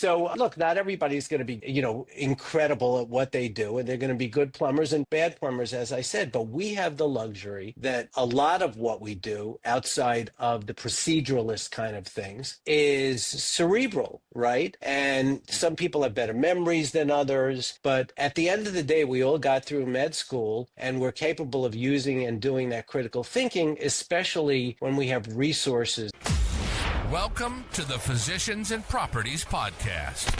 So look, not everybody's going to be, incredible at what they do, and they're going to be good plumbers and bad plumbers, as I said, but we have the luxury that a lot of what we do outside of the proceduralist kind of things is cerebral, right? And some people have better memories than others, but at the end of the day, we all got through med school and we're capable of using and doing that critical thinking, especially when we have resources. Welcome to the Physicians and Properties Podcast,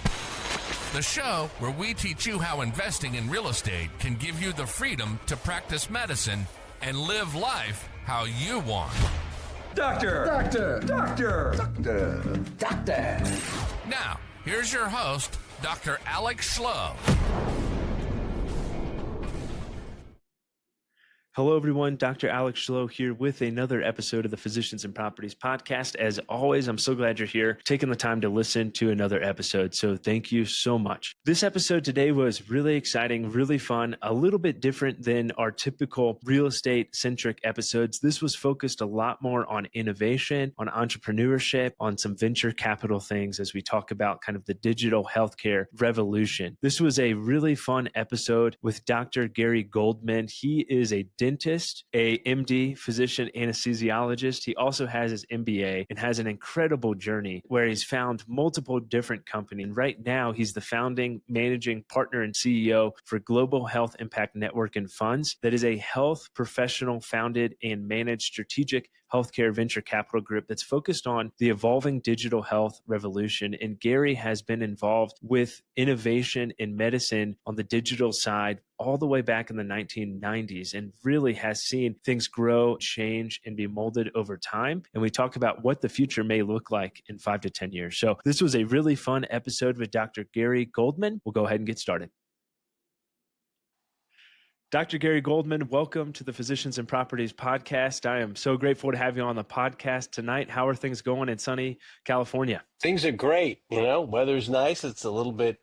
the show where we teach you how investing in real estate can give you the freedom to practice medicine and live life how you want. Doctor! Doctor! Doctor! Doctor! Doctor! Now, here's your host, Dr. 𝐓𝐢𝐻𝐻𝐿. Hello, everyone. Dr. 𝐓𝐢𝐻𝐻𝐿 here with another episode of the Physicians and Properties Podcast. As always, I'm so glad you're here, taking the time to listen to another episode. So thank you so much. This episode today was really exciting, really fun, a little bit different than our typical real estate-centric episodes. This was focused a lot more on innovation, on entrepreneurship, on some venture capital things as we talk about kind of the digital healthcare revolution. This was a really fun episode with Dr. Gary Goldman. He is a dentist, a MD, physician anesthesiologist. He also has his MBA and has an incredible journey where he's found multiple different companies. And right now, he's the founding, managing partner and CEO for Global Health Impact Network and Funds. That is a health professional founded and managed strategic healthcare venture capital group that's focused on the evolving digital health revolution. And Gary has been involved with innovation in medicine on the digital side all the way back in the 1990s and really has seen things grow, change, and be molded over time. And we talk about what the future may look like in 5 to 10 years. So this was a really fun episode with Dr. Gary Goldman. We'll go ahead and get started. Dr. Gary Goldman, welcome to the Physicians and Properties Podcast. I am so grateful to have you on the podcast tonight. How are things going in sunny California? Things are great. Weather's nice. It's a little bit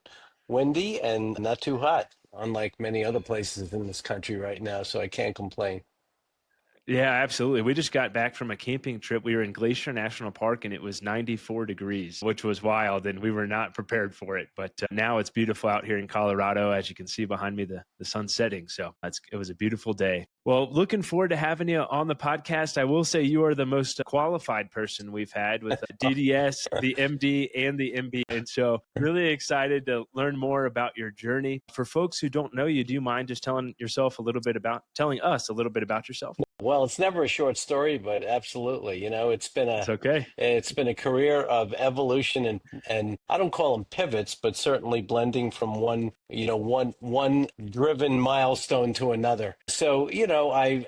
windy and not too hot, unlike many other places in this country right now. So I can't complain. Yeah, absolutely. We just got back from a camping trip. We were in Glacier National Park and it was 94 degrees, which was wild, and we were not prepared for it. But now it's beautiful out here in Colorado. As you can see behind me, the sun's setting. So it was a beautiful day. Well, looking forward to having you on the podcast. I will say you are the most qualified person we've had with DDS, the MD, and the MBA. And so really excited to learn more about your journey. For folks who don't know you, do you mind just telling us a little bit about yourself? Well, it's never a short story, but absolutely. It's been a career of evolution and I don't call them pivots, but certainly blending from one driven milestone to another. So, I've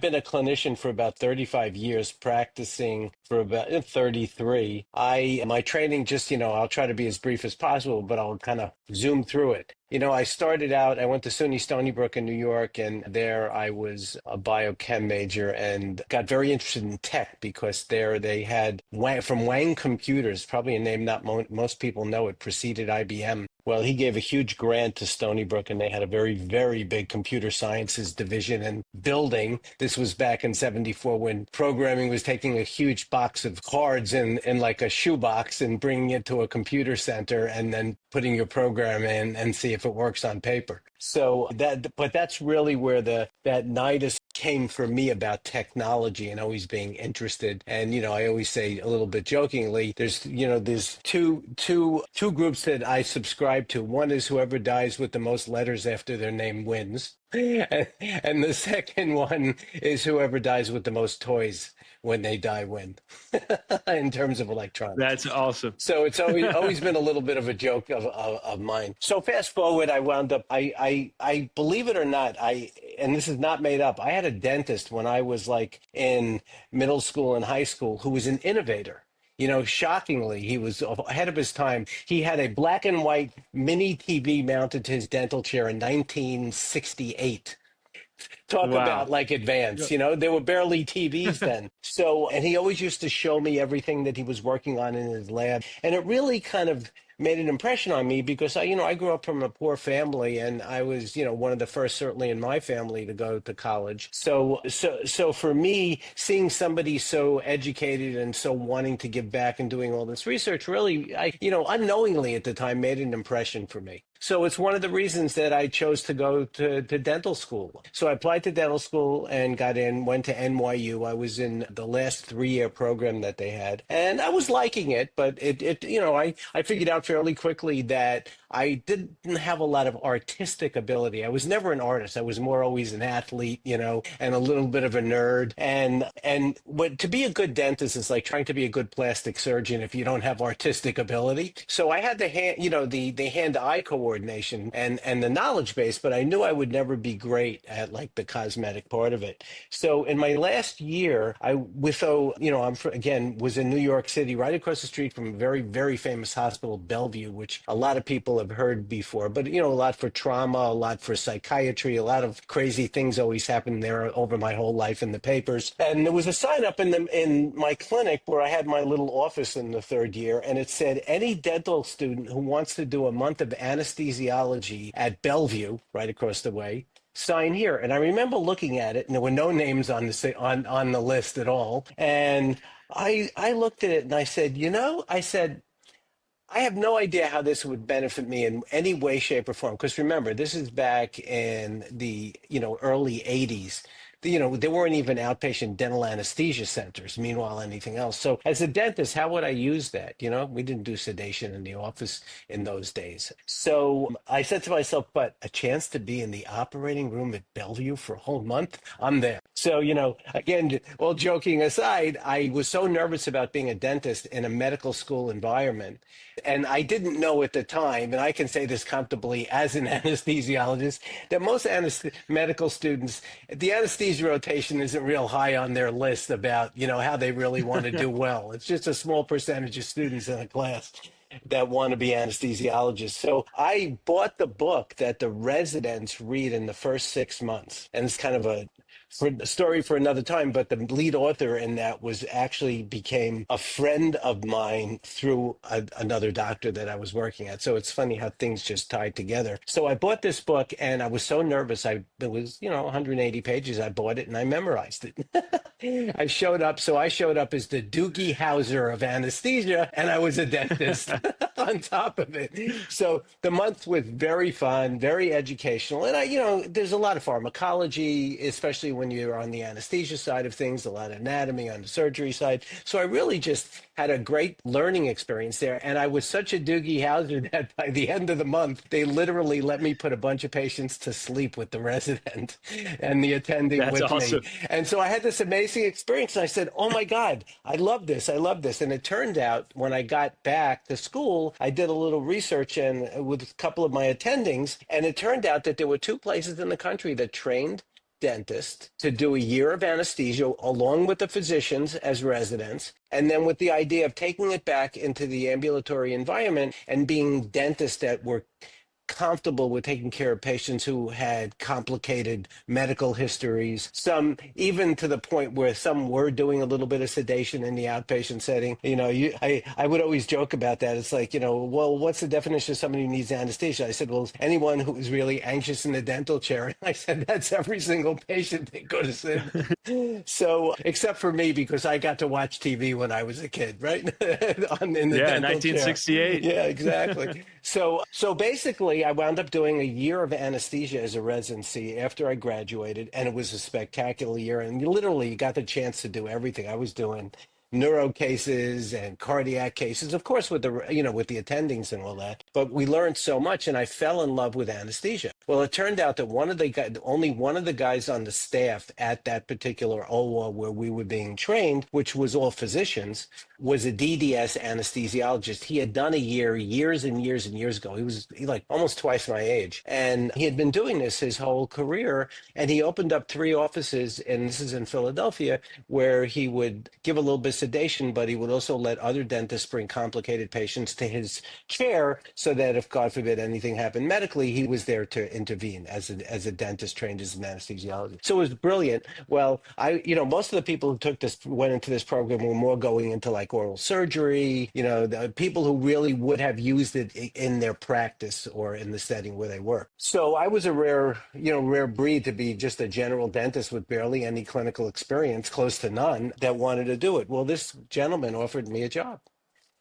been a clinician for about 35 years, practicing for about 33. My training I'll try to be as brief as possible, but I'll kind of zoom through it. I started out, I went to SUNY Stony Brook in New York, and there I was a biochem major and got very interested in tech because there they had, from Wang Computers, probably a name not most people know, it preceded IBM. Well, he gave a huge grant to Stony Brook, and they had a very, very big computer sciences division and building. This was back in '74 when programming was taking a huge box of cards in like a shoebox and bringing it to a computer center and then putting your program in and see if it works on paper. So that's really where that nidus came for me about technology and always being interested. And, I always say a little bit jokingly, there's two groups that I subscribe to. One is whoever dies with the most letters after their name wins. And the second one is whoever dies with the most toys when they die win, in terms of electronics. That's awesome. So it's always been a little bit of a joke of mine. So fast forward, I wound up, I believe it or not, and this is not made up, I had a dentist when I was like in middle school and high school who was an innovator. Shockingly, he was ahead of his time. He had a black and white mini TV mounted to his dental chair in 1968. Talk about like advanced, there were barely TVs then. So, and he always used to show me everything that he was working on in his lab. And it really kind of made an impression on me because I grew up from a poor family, and I was, one of the first, certainly in my family, to go to college. So for me, seeing somebody so educated and so wanting to give back and doing all this research really, unknowingly at the time made an impression for me. So it's one of the reasons that I chose to go to dental school. So I applied to dental school and got in, went to NYU. I was in the last 3-year program that they had, and I was liking it, but I figured out fairly quickly that I didn't have a lot of artistic ability. I was never an artist. I was more always an athlete, and a little bit of a nerd. And to be a good dentist is like trying to be a good plastic surgeon if you don't have artistic ability. So I had the hand-eye coordination and the knowledge base, but I knew I would never be great at like the cosmetic part of it. So in my last year, I'm was in New York City, right across the street from a very, very famous hospital, Bellevue, which a lot of people have heard before, but a lot for trauma, a lot for psychiatry, a lot of crazy things always happen there over my whole life in the papers. And there was a sign up in my clinic where I had my little office in the 3rd year, and it said, any dental student who wants to do a month of anesthesiology at Bellevue, right across the way, sign here. And I remember looking at it, and there were no names on the list at all. And I looked at it and I said, I have no idea how this would benefit me in any way, shape, or form. Because remember, this is back in the early 80s. There weren't even outpatient dental anesthesia centers, meanwhile, anything else. So as a dentist, how would I use that? We didn't do sedation in the office in those days. So I said to myself, but a chance to be in the operating room at Bellevue for a whole month? I'm there. So, again, all joking aside, I was so nervous about being a dentist in a medical school environment. And I didn't know at the time, and I can say this comfortably as an anesthesiologist, that most medical students, the anesthesia rotation isn't real high on their list about, how they really want to do well. It's just a small percentage of students in a class that want to be anesthesiologists. So I bought the book that the residents read in the first 6 months. And it's kind of a story for another time, but the lead author in that became a friend of mine through another doctor that I was working at. So it's funny how things just tied together. So I bought this book and I was so nervous. It was, 180 pages. I bought it and I memorized it. I showed up as the Doogie Howser of anesthesia, and I was a dentist on top of it. So the month was very fun, very educational. And there's a lot of pharmacology, especially when you're on the anesthesia side of things, a lot of anatomy on the surgery side. So I really just had a great learning experience there. And I was such a Doogie Howser that by the end of the month, they literally let me put a bunch of patients to sleep with the resident and the attending with me. And so I had this amazing experience. And I said, oh my God, I love this. I love this. And it turned out when I got back to school, I did a little research with a couple of my attendings. And it turned out that there were 2 places in the country that trained dentists to do a year of anesthesia along with the physicians as residents, and then with the idea of taking it back into the ambulatory environment and being dentists that were comfortable with taking care of patients who had complicated medical histories, some even to the point where some were doing a little bit of sedation in the outpatient setting. I would always joke about that. It's like, well, what's the definition of somebody who needs anesthesia? I said, well, anyone who is really anxious in the dental chair. And I said, that's every single patient they go to see. So, except for me, because I got to watch TV when I was a kid, right? in the dental 1968. Chair. Yeah, exactly. So basically, I wound up doing a year of anesthesia as a residency after I graduated, and it was a spectacular year. And you got the chance to do everything. I was doing neuro cases and cardiac cases, of course, with the attendings and all that. But we learned so much, and I fell in love with anesthesia. Well, it turned out that only one of the guys on the staff at that particular OR where we were being trained, which was all physicians, was a DDS anesthesiologist. He had done a year years and years and years ago. He was like almost twice my age. And he had been doing this his whole career. And he opened up 3 offices, and this is in Philadelphia, where he would give a little bit of sedation, but he would also let other dentists bring complicated patients to his chair so that if, God forbid, anything happened medically, he was there to intervene as a dentist trained as an anesthesiologist. So it was brilliant. Well, most of the people who went into this program were more going into like oral surgery, the people who really would have used it in their practice or in the setting where they work. So I was a rare breed to be just a general dentist with barely any clinical experience, close to none, that wanted to do it. Well, this gentleman offered me a job.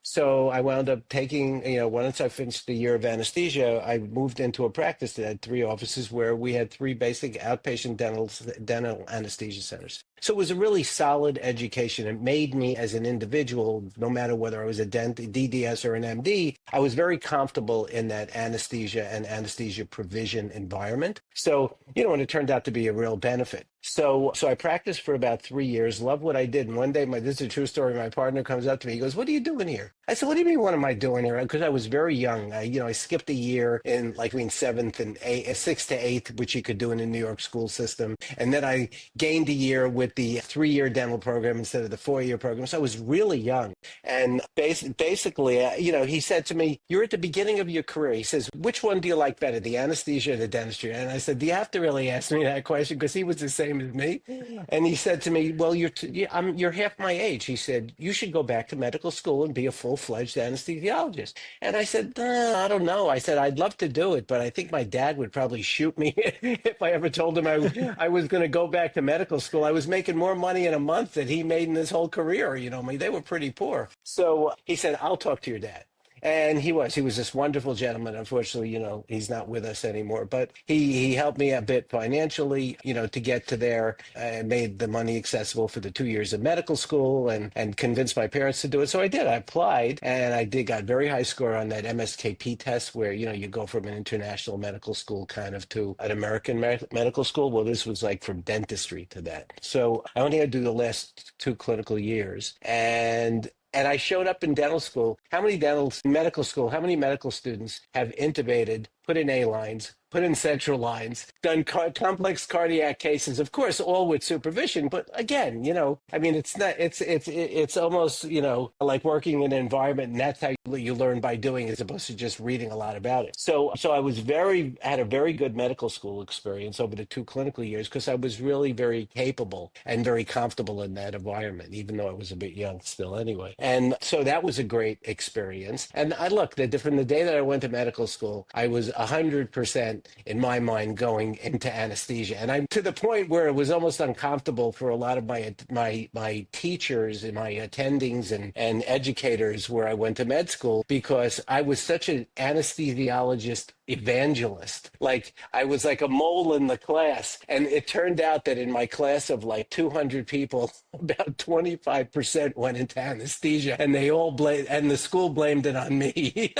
So I wound up taking, once I finished the year of anesthesia, I moved into a practice that had 3 offices where we had 3 basic outpatient dental anesthesia centers. So it was a really solid education. It made me as an individual, no matter whether I was a DDS or an MD, I was very comfortable in that anesthesia and anesthesia provision environment. So, and it turned out to be a real benefit. So I practiced for about 3 years, loved what I did. And one day, this is a true story, my partner comes up to me, he goes, "What are you doing here?" I said, "What do you mean, what am I doing here?" Because I was very young. I skipped a year in between 7th and 6th to 8th, which you could do in the New York school system. And then I gained a year with the 3-year dental program instead of the 4-year program. So I was really young. And basically, he said to me, "You're at the beginning of your career." He says, "Which one do you like better, the anesthesia or the dentistry?" And I said, "Do you have to really ask me that question?" Because he was the same as me. And he said to me, "Well, you're half my age." He said, "You should go back to medical school and be a full-fledged anesthesiologist." And I said, "I don't know." I said, "I'd love to do it, but I think my dad would probably shoot me if I ever told him I was going to go back to medical school. I was making more money in a month than he made in his whole career. They were pretty poor." So he said, "I'll talk to your dad." And he was this wonderful gentleman. Unfortunately, he's not with us anymore, but he helped me a bit financially, to get to there. I made the money accessible for the 2 years of medical school and convinced my parents to do it. So I did. I applied and got very high score on that MSKP test where, you go from an international medical school kind of to an American medical school. Well, this was like from dentistry to that. So I only had to do the last 2 clinical years. And I showed up in dental school. How many medical students have intubated, put in A-lines, put in central lines, done complex cardiac cases, of course, all with supervision. But again, it's almost, like working in an environment, and that's how you learn by doing as opposed to just reading a lot about it. So I had a very good medical school experience over the 2 clinical years because I was really very capable and very comfortable in that environment, even though I was a bit young still anyway. And so that was a great experience. And from the day that I went to medical school, I was 100% in my mind going into anesthesia. And I'm to the point where it was almost uncomfortable for a lot of my teachers and my attendings and educators where I went to med school because I was such an anesthesiologist evangelist. Like I was like a mole in the class. And it turned out that in my class of like 200 people, about 25% went into anesthesia and they all and the school blamed it on me,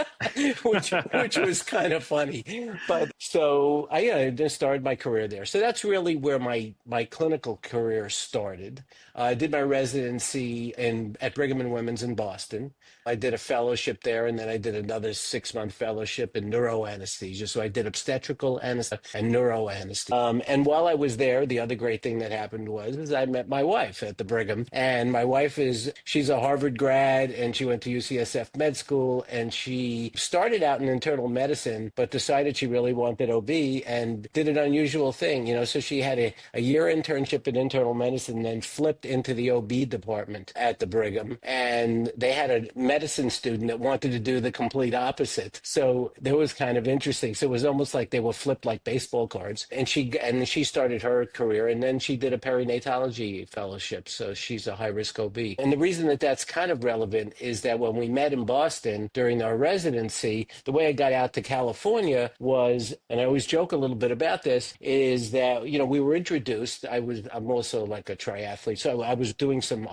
which was kind of funny. But so I just started my career there. So that's really where my clinical career started. I did my residency at Brigham and Women's in Boston. I did a fellowship there, and then I did another 6-month fellowship in neuroanesthesia. So I did obstetrical anesthesia and neuroanesthesia. And while I was there, the other great thing that happened was I met my wife at the Brigham. And my wife she's a Harvard grad, and she went to UCSF med school, and she started out in internal medicine, but decided she really wanted OB and did an unusual thing, so she had a year internship in internal medicine, then flipped into the OB department at the Brigham. And they had a medicine student that wanted to do the complete opposite. So that was kind of interesting. So it was almost like they were flipped like baseball cards. And she started her career, and then she did a perinatology fellowship. So she's a high-risk OB. And the reason that that's kind of relevant is that when we met in Boston during our residency, the way I got out to California was, and I always joke a little bit about this, is that, we were introduced. I'm also like a triathlete. So I was doing some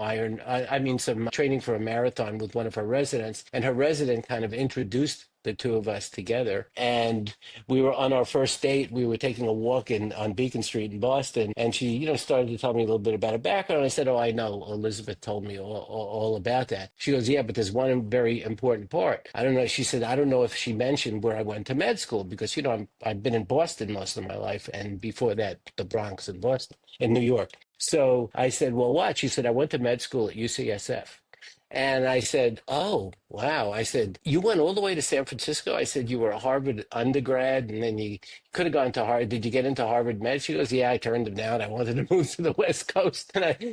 some training for a marathon with one of her residents, and her resident kind of introduced the two of us together. And we were on our first date. We were taking a walk on Beacon Street in Boston. And she, started to tell me a little bit about her background. I said, "Oh, I know. Elizabeth told me all about that." She goes, "Yeah, but there's one very important part." I don't know. She said, "I don't know if she mentioned where I went to med school because, I've been in Boston most of my life. And before that, the Bronx in New York." So I said, "Well, what?" She said, "I went to med school at UCSF." And I said, oh, wow. I said, you went all the way to San Francisco? I said, you were a Harvard undergrad and then you could have gone to Harvard. Did you get into Harvard Med? She goes, yeah, I turned them down. I wanted to move to the West Coast.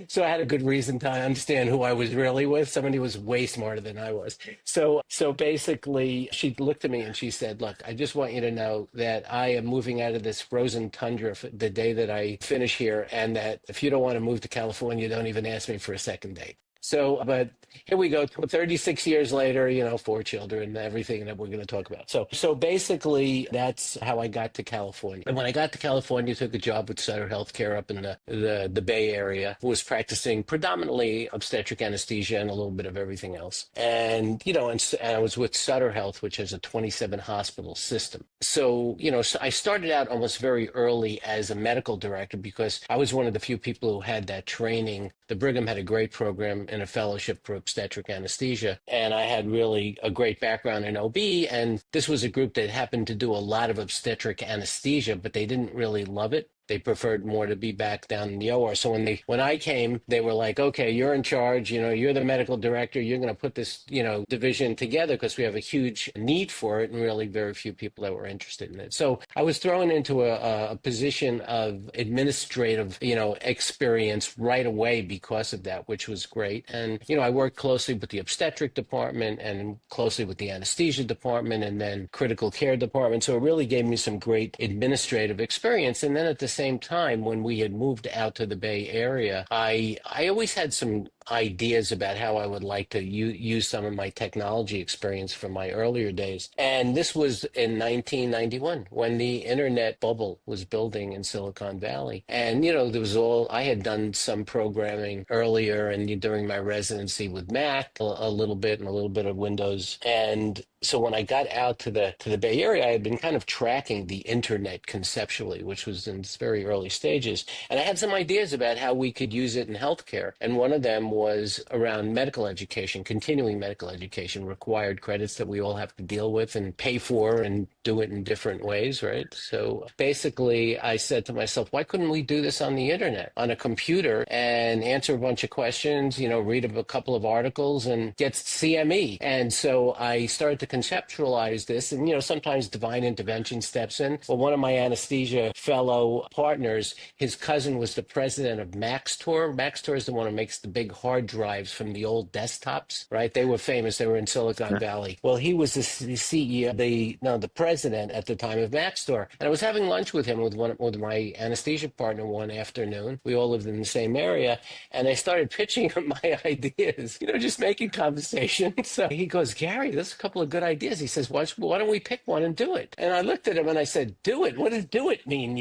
So I had a good reason to understand who I was really with. Somebody who was way smarter than I was. So basically she looked at me and she said, look, I just want you to know that I am moving out of this frozen tundra for the day that I finish here, and that if you don't want to move to California, don't even ask me for a second date. So, but here we go, 36 years later, 4 children, everything that we're going to talk about. So basically, that's how I got to California. And when I got to California, I took a job with Sutter Healthcare up in the Bay Area. Was practicing predominantly obstetric anesthesia and a little bit of everything else. And, and I was with Sutter Health, which has a 27 hospital system. So, so I started out almost very early as a medical director because I was one of the few people who had that training. The Brigham had a great program in a fellowship for obstetric anesthesia, and I had really a great background in OB, and this was a group that happened to do a lot of obstetric anesthesia, but they didn't really love it. They preferred more to be back down in the OR. So when I came, they were like, okay, you're in charge, you're the medical director, you're going to put this, division together because we have a huge need for it and really very few people that were interested in it. So I was thrown into a position of administrative, experience right away because of that, which was great. And, I worked closely with the obstetric department and closely with the anesthesia department and then critical care department. So it really gave me some great administrative experience. And then at the same time, when we had moved out to the Bay Area, I always had some ideas about how I would like to use some of my technology experience from my earlier days. And this was in 1991 when the internet bubble was building in Silicon Valley. And, I had done some programming earlier and during my residency with Mac, a little bit and a little bit of Windows. And so when I got out to the Bay Area, I had been kind of tracking the internet conceptually, which was in its very early stages. And I had some ideas about how we could use it in healthcare. And one of them was around medical education, continuing medical education, required credits that we all have to deal with and pay for and do it in different ways, right? So basically, I said to myself, why couldn't we do this on the internet, on a computer, and answer a bunch of questions, read a couple of articles and get CME? And so I started to conceptualize this, and sometimes divine intervention steps in. Well, one of my anesthesia fellow partners, his cousin was the president of Maxtor. Maxtor is the one who makes the big hard drives from the old desktops, right? They were famous. They were in Silicon Valley. Well, he was the CEO, the president at the time of Maxtor. And I was having lunch with him with my anesthesia partner one afternoon. We all lived in the same area, and I started pitching him my ideas, just making conversation. So he goes, Gary, there's a couple of good ideas. He says, why don't we pick one and do it? And I looked at him and I said, do it? What does do it mean,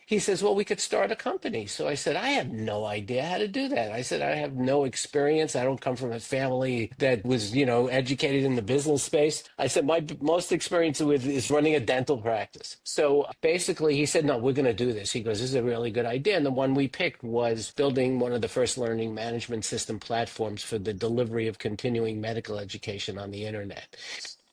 He says, well, we could start a company. So I said, I have no idea how to do that. I said, I have no experience. I don't come from a family that was, educated in the business space. I said, my most experience with is running a dental practice. So basically he said, no, we're going to do this. He goes, this is a really good idea. And the one we picked was building one of the first learning management system platforms for the delivery of continuing medical education on the internet.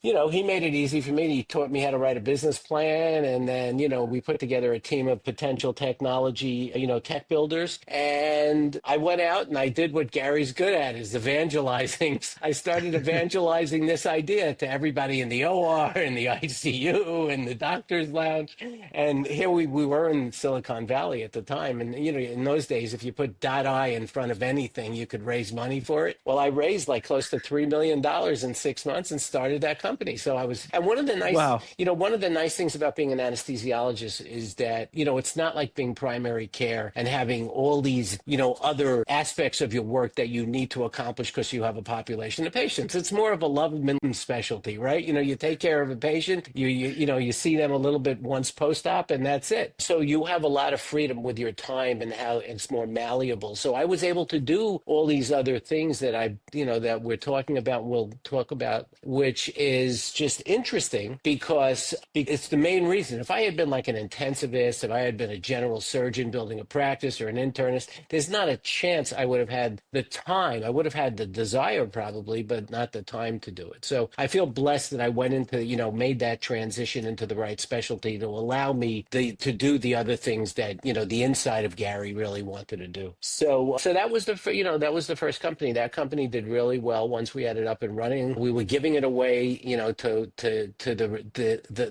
He made it easy for me. He taught me how to write a business plan. And then, we put together a team of potential technology, tech builders. And I went out and I did what Gary's good at, is evangelizing. I started evangelizing this idea to everybody in the OR and the ICU and the doctor's lounge. And here we were in Silicon Valley at the time. And, in those days, if you put .I in front of anything, you could raise money for it. Well, I raised like close to $3 million in 6 months and started that company. So and one of the nice, one of the nice things about being an anesthesiologist is that, it's not like being primary care and having all these, other aspects of your work that you need to accomplish because you have a population of patients. It's more of a love and specialty, right? You take care of a patient, you see them a little bit once post-op and that's it. So you have a lot of freedom with your time and how it's more malleable. So I was able to do all these other things that that we're talking about, we'll talk about, which is is just interesting because it's the main reason. If I had been like an intensivist, if I had been a general surgeon building a practice or an internist, there's not a chance I would have had the time. I would have had the desire probably, but not the time to do it. So I feel blessed that I went into, made that transition into the right specialty to allow me to do the other things that, the inside of Gary really wanted to do. So that was the first company. That company did really well once we had it up and running. We were giving it away, to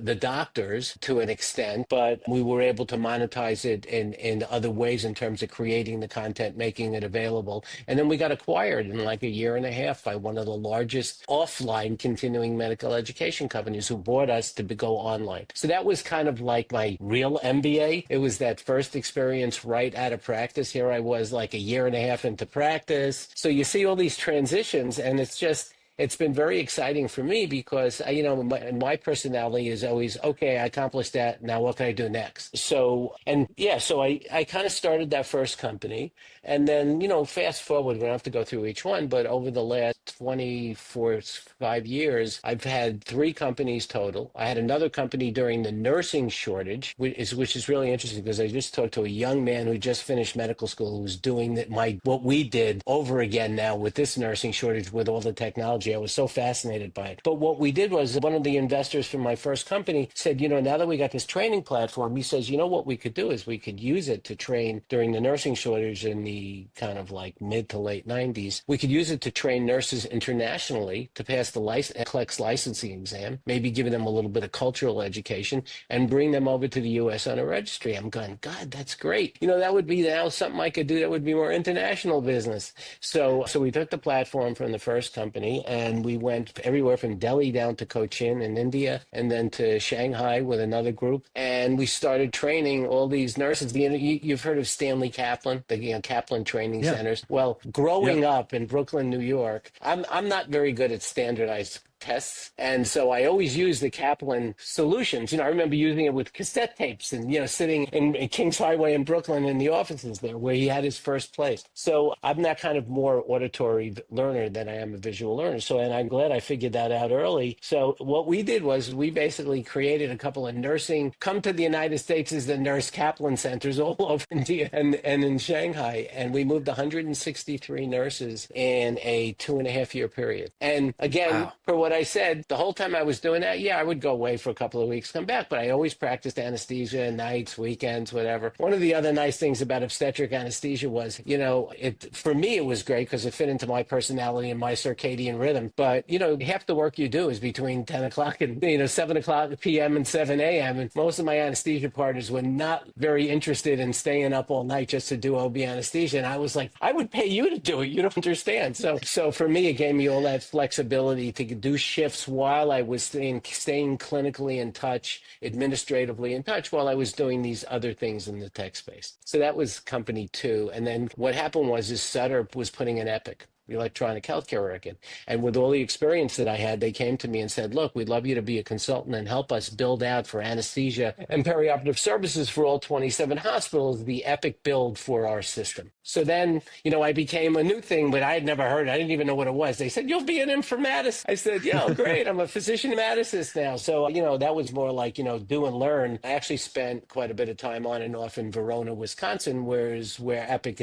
the doctors to an extent, but we were able to monetize it in other ways in terms of creating the content, making it available. And then we got acquired in like a year and a half by one of the largest offline continuing medical education companies who bought us to go online. So that was kind of like my real MBA. It was that first experience right out of practice. Here I was like a year and a half into practice. So you see all these transitions, and it's been very exciting for me because, my personality is always, okay, I accomplished that. Now what can I do next? So I kind of started that first company. And then, fast forward, we don't have to go through each one, but over the last 5 years, I've had 3 companies total. I had another company during the nursing shortage, which is really interesting because I just talked to a young man who just finished medical school who was doing what we did over again now with this nursing shortage with all the technology. I was so fascinated by it. But what we did was one of the investors from my first company said, now that we got this training platform, he says, what we could do is we could use it to train during the nursing shortage in the kind of like mid to late 90s. We could use it to train nurses internationally to pass the NCLEX licensing exam, maybe giving them a little bit of cultural education and bring them over to the U.S. on a registry. I'm going, God, that's great. That would be now something I could do that would be more international business. So we took the platform from the first company and we went everywhere from Delhi down to Cochin in India and then to Shanghai with another group. And we started training all these nurses. You've heard of Stanley Kaplan, the Kaplan training centers. Well, growing up in Brooklyn, New York, I'm not very good at standardized tests. And so I always use the Kaplan solutions. I remember using it with cassette tapes and, sitting in Kings Highway in Brooklyn in the offices there where he had his first place. So I'm that kind of more auditory learner than I am a visual learner. And I'm glad I figured that out early. So what we did was we basically created a couple of come to the United States as the nurse Kaplan centers all over India and in Shanghai. And we moved 163 nurses in a 2.5-year period. And again, for what I said, the whole time I was doing that, I would go away for a couple of weeks, come back, but I always practiced anesthesia, nights, weekends, whatever. One of the other nice things about obstetric anesthesia was, for me, it was great because it fit into my personality and my circadian rhythm. But, half the work you do is between 10 o'clock and, 7 o'clock p.m. and 7 a.m. And most of my anesthesia partners were not very interested in staying up all night just to do OB anesthesia. And I was like, I would pay you to do it. You don't understand. So for me, it gave me all that flexibility to do shifts while I was staying clinically in touch, administratively in touch, while I was doing these other things in the tech space. So that was company 2. And then what happened was Sutter was putting an Epic, electronic healthcare record. And with all the experience that I had, they came to me and said, look, we'd love you to be a consultant and help us build out for anesthesia and perioperative services for all 27 hospitals, the Epic build for our system. So then, I became a new thing, but I had never heard it. I didn't even know what it was. They said, you'll be an informaticist. I said, great. I'm a physician informaticist now. So, that was more like, do and learn. I actually spent quite a bit of time on and off in Verona, Wisconsin, where Epic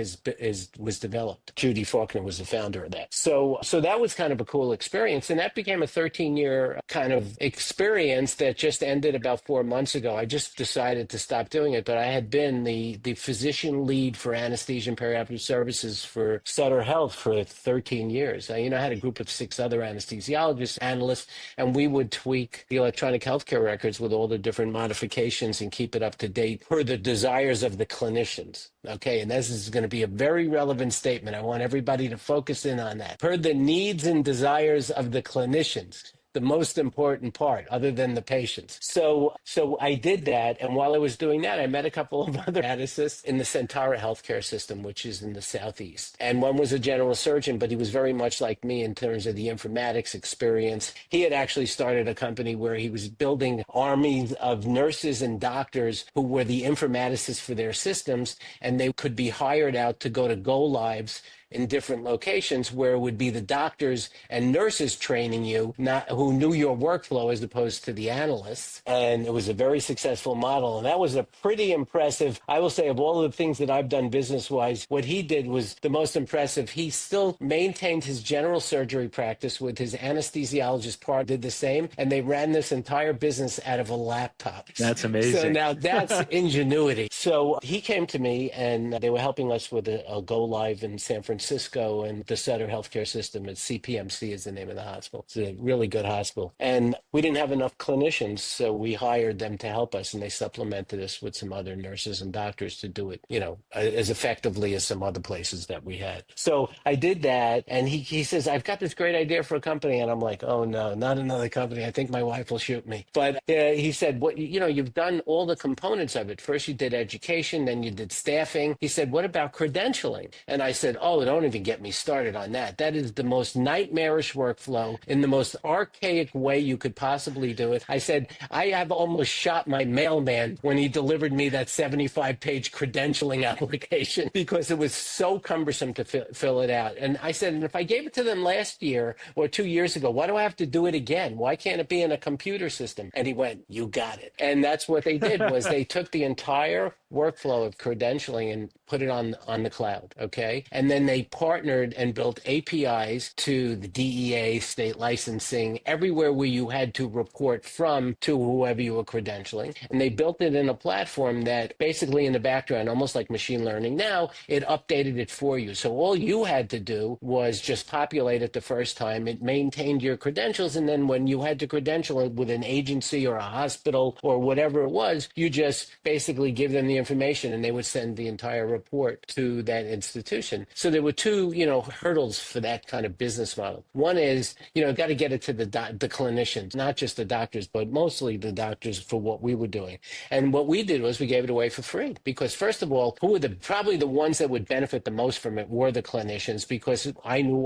was developed. Judy Faulkner was the founder of that. So that was kind of a cool experience. And that became a 13-year kind of experience that just ended about 4 months ago. I just decided to stop doing it, but I had been the physician lead for anesthesia and perioperative services for Sutter Health for 13 years. I had a group of 6 other anesthesiologists, analysts, and we would tweak the electronic healthcare records with all the different modifications and keep it up to date per the desires of the clinicians. Okay, and this is going to be a very relevant statement. I want everybody to focus in on that. Per the needs and desires of the clinicians. The most important part, other than the patients. So I did that, and while I was doing that, I met a couple of other anestheticists in the Centara healthcare system, which is in the Southeast. And one was a general surgeon, but he was very much like me in terms of the informatics experience. He had actually started a company where he was building armies of nurses and doctors who were the informaticists for their systems, and they could be hired out to go to go lives in different locations where it would be the doctors and nurses training you, not who knew your workflow as opposed to the analysts. And it was a very successful model. And that was a pretty impressive, I will say, of all the things that I've done business-wise, what he did was the most impressive. He still maintained his general surgery practice with his anesthesiologist part, did the same, and they ran this entire business out of a laptop. That's amazing. So now that's ingenuity. So he came to me, and they were helping us with a go live in San Francisco and the Sutter healthcare system. At CPMC is the name of the hospital. It's a really good hospital. And we didn't have enough clinicians, so we hired them to help us, and they supplemented us with some other nurses and doctors to do it, as effectively as some other places that we had. So I did that, and he says, I've got this great idea for a company. And I'm like, oh no, not another company. I think my wife will shoot me. But he said, you've done all the components of it. First you did education, then you did staffing. He said, what about credentialing? And I said, oh, don't even get me started on that. That is the most nightmarish workflow in the most archaic way you could possibly do it. I said, I have almost shot my mailman when he delivered me that 75-page credentialing application because it was so cumbersome to fill it out. And I said, and if I gave it to them last year or 2 years ago, why do I have to do it again? Why can't it be in a computer system? And he went, you got it. And that's what they did was they took the entire workflow of credentialing and put it on the cloud, okay? And then they partnered and built APIs to the DEA, state licensing, everywhere where you had to report from to whoever you were credentialing. And they built it in a platform that basically in the background, almost like machine learning now, it updated it for you. So all you had to do was just populate it the first time. It maintained your credentials. And then when you had to credential it with an agency or a hospital or whatever it was, you just basically give them the information and they would send the entire report to that institution. So there were two, hurdles for that kind of business model. One is, got to get it to the clinicians, not just the doctors, but mostly the doctors for what we were doing. And what we did was we gave it away for free because first of all, who were probably the ones that would benefit the most from it were the clinicians because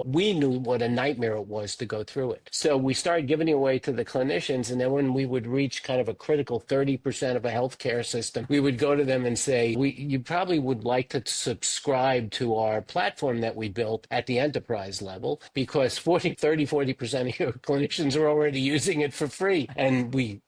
we knew what a nightmare it was to go through it. So we started giving it away to the clinicians. And then when we would reach kind of a critical 30% of a healthcare system, we would go to them and say, you probably would like to subscribe to our platform that we built at the enterprise level because 40% of your clinicians are already using it for free. And we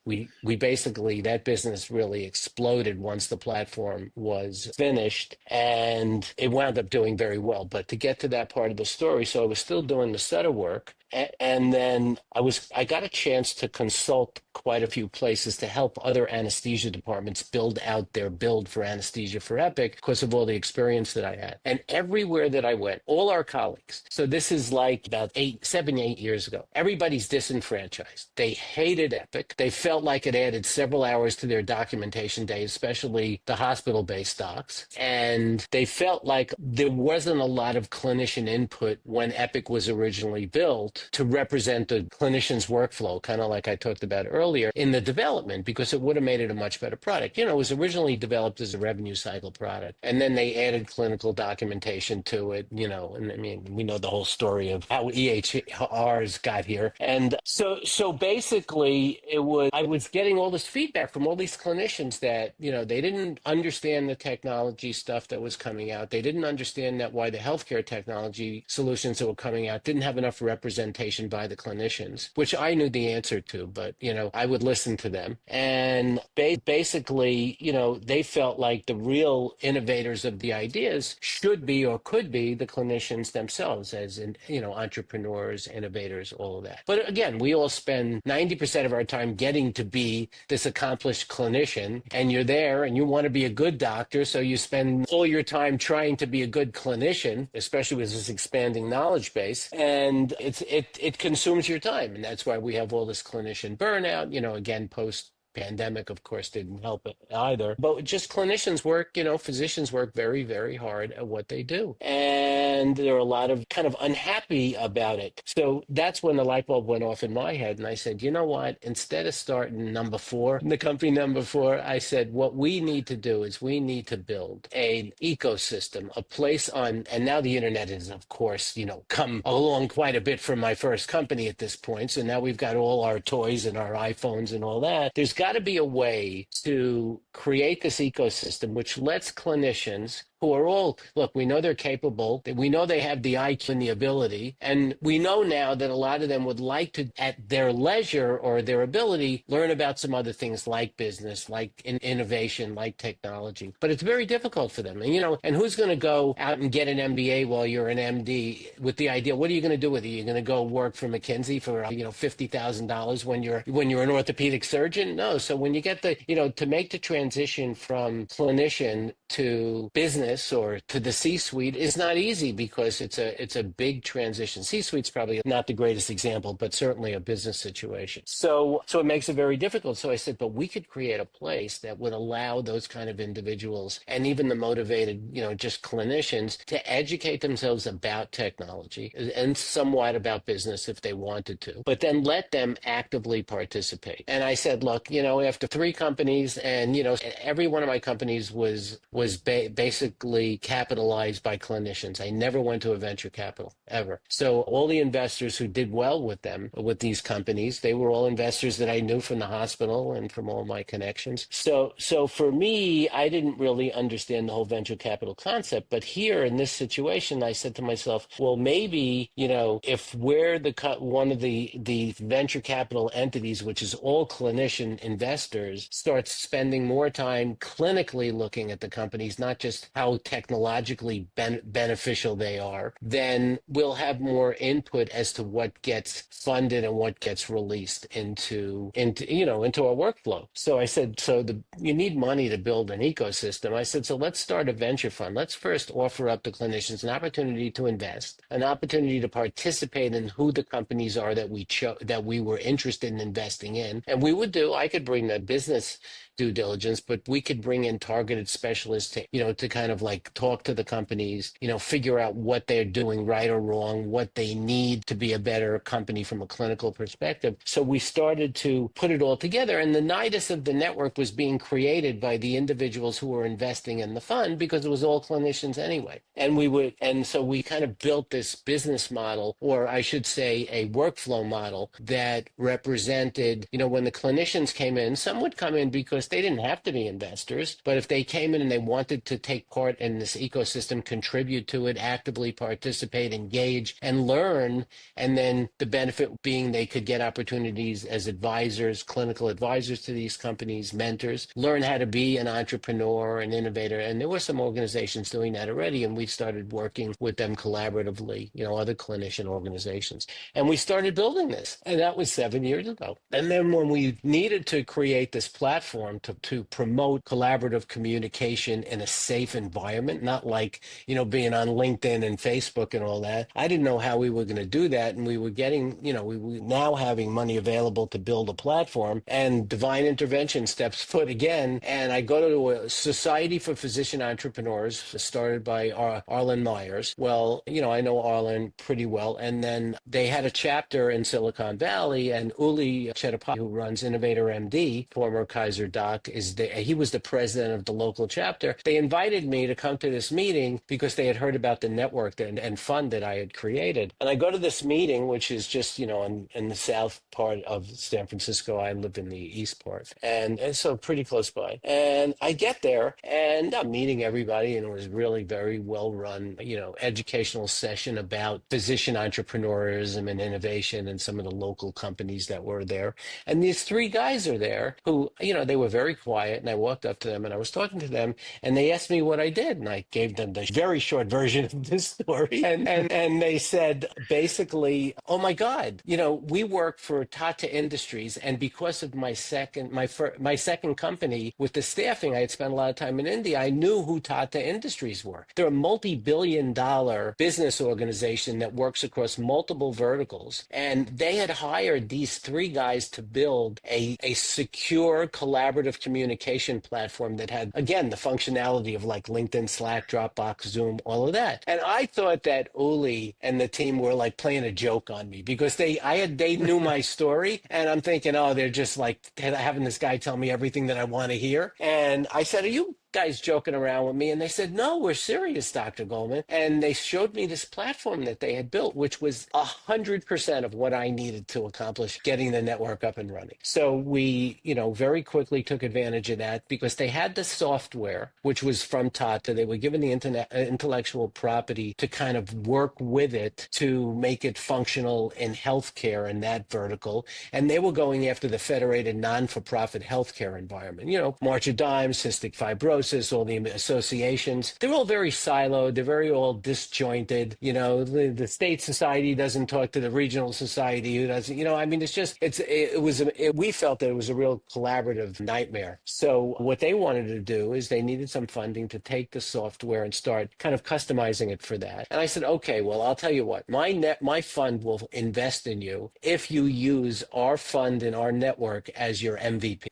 basically, that business really exploded once the platform was finished and it wound up doing very well. But to get to that part of the story, so I was still doing the Sutter work. And then I got a chance to consult quite a few places to help other anesthesia departments build out their build for anesthesia for Epic because of all the experience that I had. And everywhere that I went, all our colleagues, so this is like about 7, 8 years ago, everybody's disenfranchised. They hated Epic. They felt like it added several hours to their documentation day, especially the hospital-based docs. And they felt like there wasn't a lot of clinician input when Epic was originally built to represent the clinician's workflow, kind of like I talked about earlier, in the development, because it would have made it a much better product. It was originally developed as a revenue cycle product, and then they added clinical documentation to it, and I mean, we know the whole story of how EHRs got here. And so basically, I was getting all this feedback from all these clinicians that, they didn't understand the technology stuff that was coming out. They didn't understand that why the healthcare technology solutions that were coming out didn't have enough representation by the clinicians, which I knew the answer to, but, I would listen to them. And basically, they felt like the real innovators of the ideas should be or could be the clinicians themselves as in, entrepreneurs, innovators, all of that. But again, we all spend 90% of our time getting to be this accomplished clinician, and you're there and you want to be a good doctor. So you spend all your time trying to be a good clinician, especially with this expanding knowledge base. And it consumes your time. And that's why we have all this clinician burnout, again, post-pandemic, of course, didn't help it either. But just clinicians work, physicians work very, very hard at what they do. And there are a lot of kind of unhappy about it. So that's when the light bulb went off in my head. And I said, you know what? Instead of starting number 4, the company number 4, I said, what we need to do is we need to build an ecosystem, a place on, and now the internet is, of course, come along quite a bit from my first company at this point. So now we've got all our toys and our iPhones and all that. There's got to be a way to create this ecosystem which lets clinicians who are all, look, we know they're capable, we know they have the IQ and the ability, and we know now that a lot of them would like to, at their leisure or their ability, learn about some other things like business, like innovation, like technology. But it's very difficult for them. And, and who's going to go out and get an MBA while you're an MD with the idea, what are you going to do with it? You're going to go work for McKinsey for, $50,000 when you're an orthopedic surgeon? No. So when you get to make the transition from clinician to business or to the C-suite is not easy, because it's a big transition. C-suite's probably not the greatest example, but certainly a business situation. So it makes it very difficult. So I said, but we could create a place that would allow those kind of individuals and even the motivated, just clinicians to educate themselves about technology and somewhat about business if they wanted to, but then let them actively participate. And I said, look, after 3 companies, and every one of my companies was basically capitalized by clinicians. I never went to a venture capital ever. So all the investors who did well with these companies, they were all investors that I knew from the hospital and from all my connections. So for me, I didn't really understand the whole venture capital concept. But here in this situation, I said to myself, well, maybe, if we're one of the venture capital entities, which is all clinician investors, starts spending more time clinically looking at the companies, not just how technologically beneficial they are, then we'll have more input as to what gets funded and what gets released into our workflow. So I said, you need money to build an ecosystem. I said, so let's start a venture fund. Let's first offer up to clinicians an opportunity to invest, an opportunity to participate in who the companies are that we were interested in investing in. And I could bring the business due diligence, but we could bring in targeted specialists to kind of like talk to the companies, figure out what they're doing right or wrong, what they need to be a better company from a clinical perspective. So we started to put it all together, and the nidus of the network was being created by the individuals who were investing in the fund, because it was all clinicians anyway. And so we kind of built this business model, or I should say a workflow model, that represented, when the clinicians came in, some would come in because they didn't have to be investors, but if they came in and they wanted to take part in this ecosystem, contribute to it, actively participate, engage, and learn, and then the benefit being they could get opportunities as advisors, clinical advisors to these companies, mentors, learn how to be an entrepreneur, an innovator. And there were some organizations doing that already, and we started working with them collaboratively, other clinician organizations. And we started building this, and that was 7 years ago. And then when we needed to create this platform to promote collaborative communication in a safe environment, not like, being on LinkedIn and Facebook and all that. I didn't know how we were going to do that. And we were getting, we were now having money available to build a platform, and divine intervention steps foot again. And I go to a Society for Physician Entrepreneurs started by Arlen Myers. Well, I know Arlen pretty well. And then they had a chapter in Silicon Valley, and 𝐓𝐢𝐦𝐞𝐬𝐭𝐚𝐦𝐩𝐬, who runs Innovator MD, former Kaiser doc, he was the president of the local chapter. They invited me to come to this meeting because they had heard about the network and fund that I had created. And I go to this meeting, which is just, in the south part of San Francisco. I live in the east part. And so pretty close by. And I get there and I'm meeting everybody, and it was really very well run, educational session about physician entrepreneurism and innovation and some of the local companies that were there. And these 3 guys are there who, they were very quiet, and I walked up to them and I was talking to them, and they asked me what I did, and I gave them the very short version of this story. And they said, basically, oh my God, we work for Tata Industries, and because of my second company with the staffing, I had spent a lot of time in India. I knew who Tata Industries were. They're a multi-billion-dollar business organization that works across multiple verticals, and they had hired these 3 guys to build a secure collaborative communication platform that had, again, the functionality of like LinkedIn, Slack, Dropbox, Zoom, all of that. And I thought that Uli and the team were like playing a joke on me, because they knew my story, and I'm thinking, oh, they're just like having this guy tell me everything that I want to hear. And I said, are you guys joking around with me. And they said, no, we're serious, Dr. Goldman. And they showed me this platform that they had built, which was 100% of what I needed to accomplish getting the network up and running. So we, very quickly took advantage of that because they had the software, which was from Tata. They were given the intellectual property to kind of work with it to make it functional in healthcare in that vertical. And they were going after the federated non-for-profit healthcare environment. March of Dimes, cystic fibrosis, all the associations. They're all very siloed. They're very all disjointed. The state society doesn't talk to the regional society who doesn't, we felt that it was a real collaborative nightmare. So what they wanted to do is they needed some funding to take the software and start kind of customizing it for that. And I said, okay, well, I'll tell you what, my fund will invest in you if you use our fund and our network as your MVP,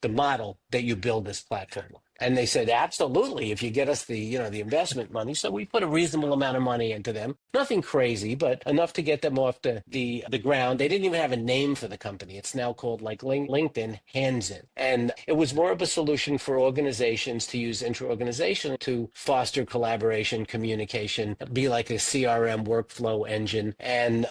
the model that you build this platform on. And they said, absolutely, if you get us the investment money. So we put a reasonable amount of money into them. Nothing crazy, but enough to get them off the ground. They didn't even have a name for the company. It's now called, like LinkedIn, Hands-In. And it was more of a solution for organizations to use intra-organization to foster collaboration, communication, be like a CRM workflow engine.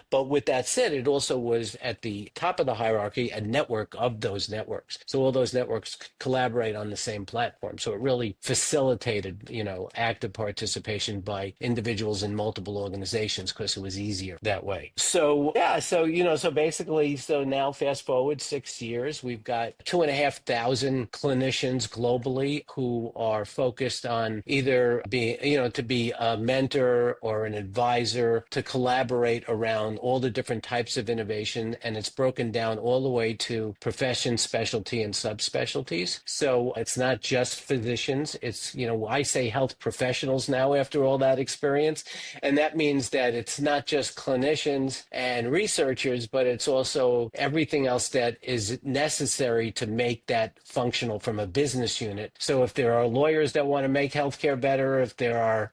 But with that said, it also was at the top of the hierarchy, a network of those networks. So all those networks collaborate on the same platform. So it really facilitated, active participation by individuals in multiple organizations because it was easier that way. So, so now fast forward 6 years, we've got 2,500 clinicians globally who are focused on either to be a mentor or an advisor to collaborate around all the different types of innovation. And it's broken down all the way to profession, specialty, and subspecialties. So it's not just physicians. It's, I say health professionals now after all that experience. And that means that it's not just clinicians and researchers, but it's also everything else that is necessary to make that functional from a business unit. So if there are lawyers that want to make healthcare better, if there are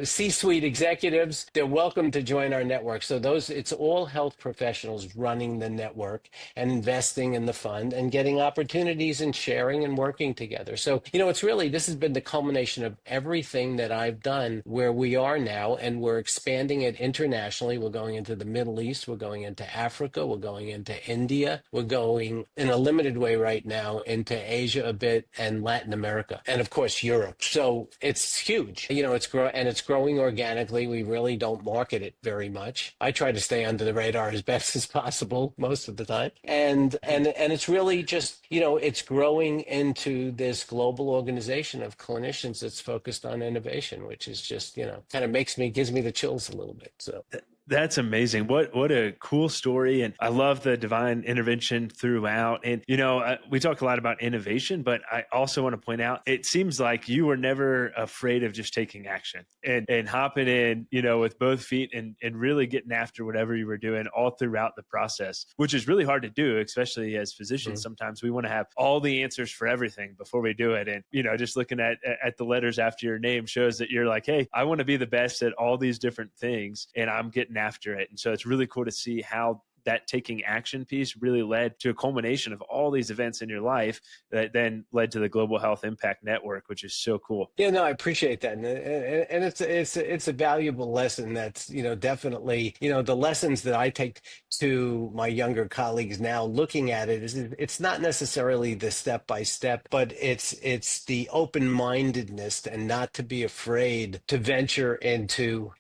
C-suite executives, they're welcome to join our network. So it's all health professionals running the network and investing in the fund and getting opportunities and sharing and working together. So, this has been the culmination of everything that I've done where we are now, and we're expanding it internationally. We're going into the Middle East. We're going into Africa. We're going into India. We're going in a limited way right now into Asia a bit and Latin America, and of course, Europe. So it's huge. It's growing organically. We really don't market it very much. I try to stay under the radar as best as possible most of the time. And it's really just, it's growing into this global organization of clinicians that's focused on innovation, which is just, kind of gives me the chills a little bit. So That's amazing. What a cool story. And I love the divine intervention throughout. And, we talk a lot about innovation, but I also want to point out, it seems like you were never afraid of just taking action and hopping in, with both feet and really getting after whatever you were doing all throughout the process, which is really hard to do, especially as physicians. Mm-hmm. Sometimes we want to have all the answers for everything before we do it. And, just looking at the letters after your name shows that you're like, hey, I want to be the best at all these different things, and I'm getting after it. And so it's really cool to see how that taking action piece really led to a culmination of all these events in your life that then led to the Global Health Impact Network, which is so cool. Yeah, no, I appreciate that. And it's a valuable lesson that's, definitely, the lessons that I take to my younger colleagues now looking at it is it's not necessarily the step by step, but it's the open-mindedness and not to be afraid to venture into,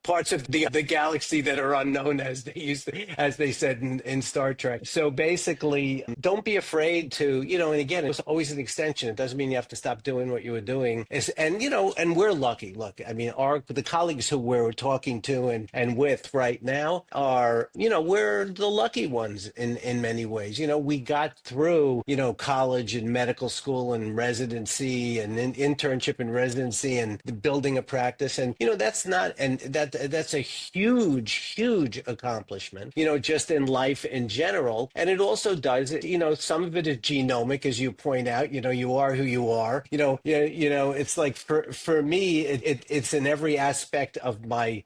parts of the galaxy that are unknown, as they said in Star Trek. So basically, don't be afraid to, and again, it's always an extension. It doesn't mean you have to stop doing what you were doing. And we're lucky. Look, I mean, the colleagues who we're talking to and with right now are, we're the lucky ones in many ways. We got through, college and medical school and residency and internship and residency and building a practice. And, that's not, and that that's a huge accomplishment, just in life in general. And it also does, some of it is genomic, as you point out. You are who you are. It's like for me, it's in every aspect of my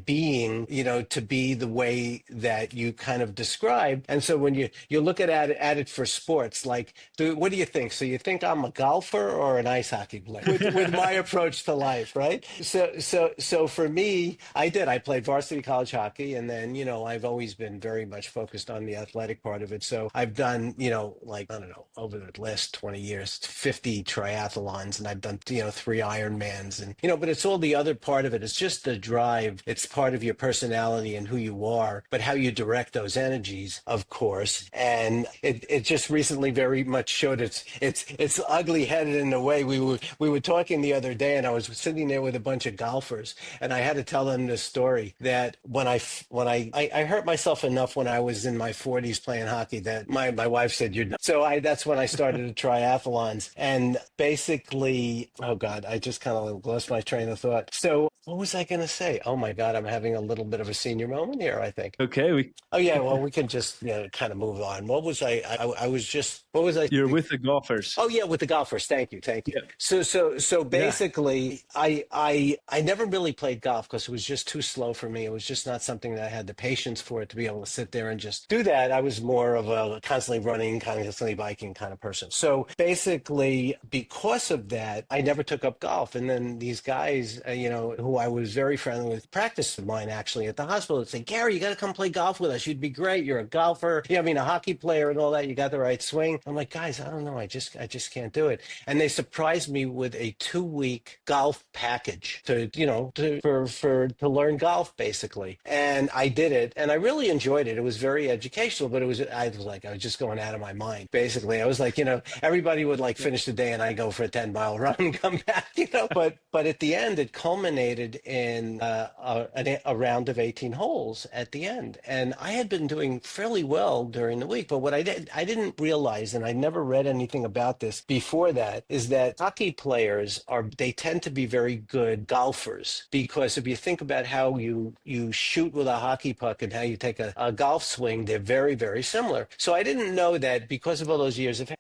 being, to be the way that you kind of described. And so when you look at it for sports, like, what do you think? So you think I'm a golfer or an ice hockey player with my approach to life, right? So for me, I played varsity college hockey, and then, I've always been very much focused on the athletic part of it. So I've done, like, I don't know, over the last 20 years, 50 triathlons, and I've done, 3 Ironmans, and, but it's all the other part of it. It's just the drive. It's part of your personality and who you are, but how you direct those energies, of course. And it just recently very much showed it's ugly headed in a way. We were talking the other day, and I was sitting there with a bunch of golfers, and I had to tell them this story that when I hurt myself enough when I was in my 40s playing hockey that my wife said, "You're done." So that's when I started the triathlons, and basically, oh God, I just kind of lost my train of thought. So what was I going to say? Oh my God, I'm having a little bit of a senior moment here, I think. Okay. Oh yeah, well, we can just kind of move on. What was I was just, what was I? You're with the golfers. Oh yeah, with the golfers. Thank you. Yeah. So basically, I never really played golf because it was just too slow for me. It was just not something that I had the patience for it to be able to sit there and just do that. I was more of a constantly running, constantly biking kind of person. So basically, because of that, I never took up golf. And then these guys, who I was very friendly with, practice of mine actually at the hospital, would say, "Gary, you got to come play golf with us. You'd be great. You're a golfer. A hockey player and all that. You got the right swing." I'm like, "Guys, I don't know. I just can't do it." And they surprised me with a 2-week golf package to learn golf, basically. And I did it, and I really enjoyed it. It was very educational, but I was just going out of my mind. Basically, I was like, everybody would like finish the day, and I go for a 10-mile run and come back, But at the end, it culminated in a round of 18 holes at the end, and I had been doing fairly well during the week. But what I didn't realize, and I never read anything about this before that, is that hockey players they tend to be very good golfers, because if you think about how you shoot with a hockey puck and how you take a golf swing, they're very, very similar. So I didn't know that because of all those years of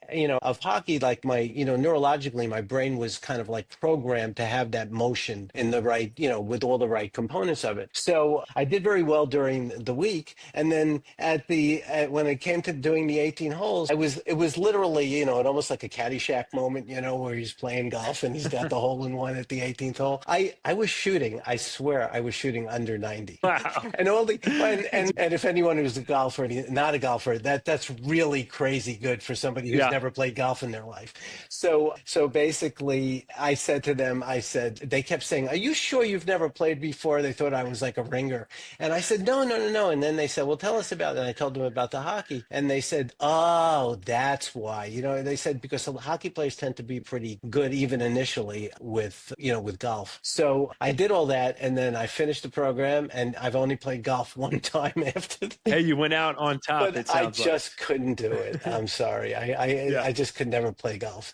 hockey, like neurologically, my brain was kind of like programmed to have that motion in the right, with all the right components of it. So I did very well during the week. And then when it came to doing the 18 holes, it was literally, almost like a Caddyshack moment, where he's playing golf and he's got the hole in one at the 18th hole. I was shooting, I swear I was shooting under 90. Wow. And if anyone who's a golfer, not a golfer, that's really crazy good for somebody who's never played golf in their life. So basically I said to them, they kept saying, "Are you sure you've never played before?" They thought I was like a ringer. And I said, no. And then they said, "Well, tell us about it." And I told them about the hockey. And they said, "Oh, that's why." They said, because hockey players tend to be pretty good even initially with golf. So I did all that, and then I finished the program, and I've only played golf one time after that. Hey, you went out on top. But I just couldn't do it. I'm sorry. I just could never play golf.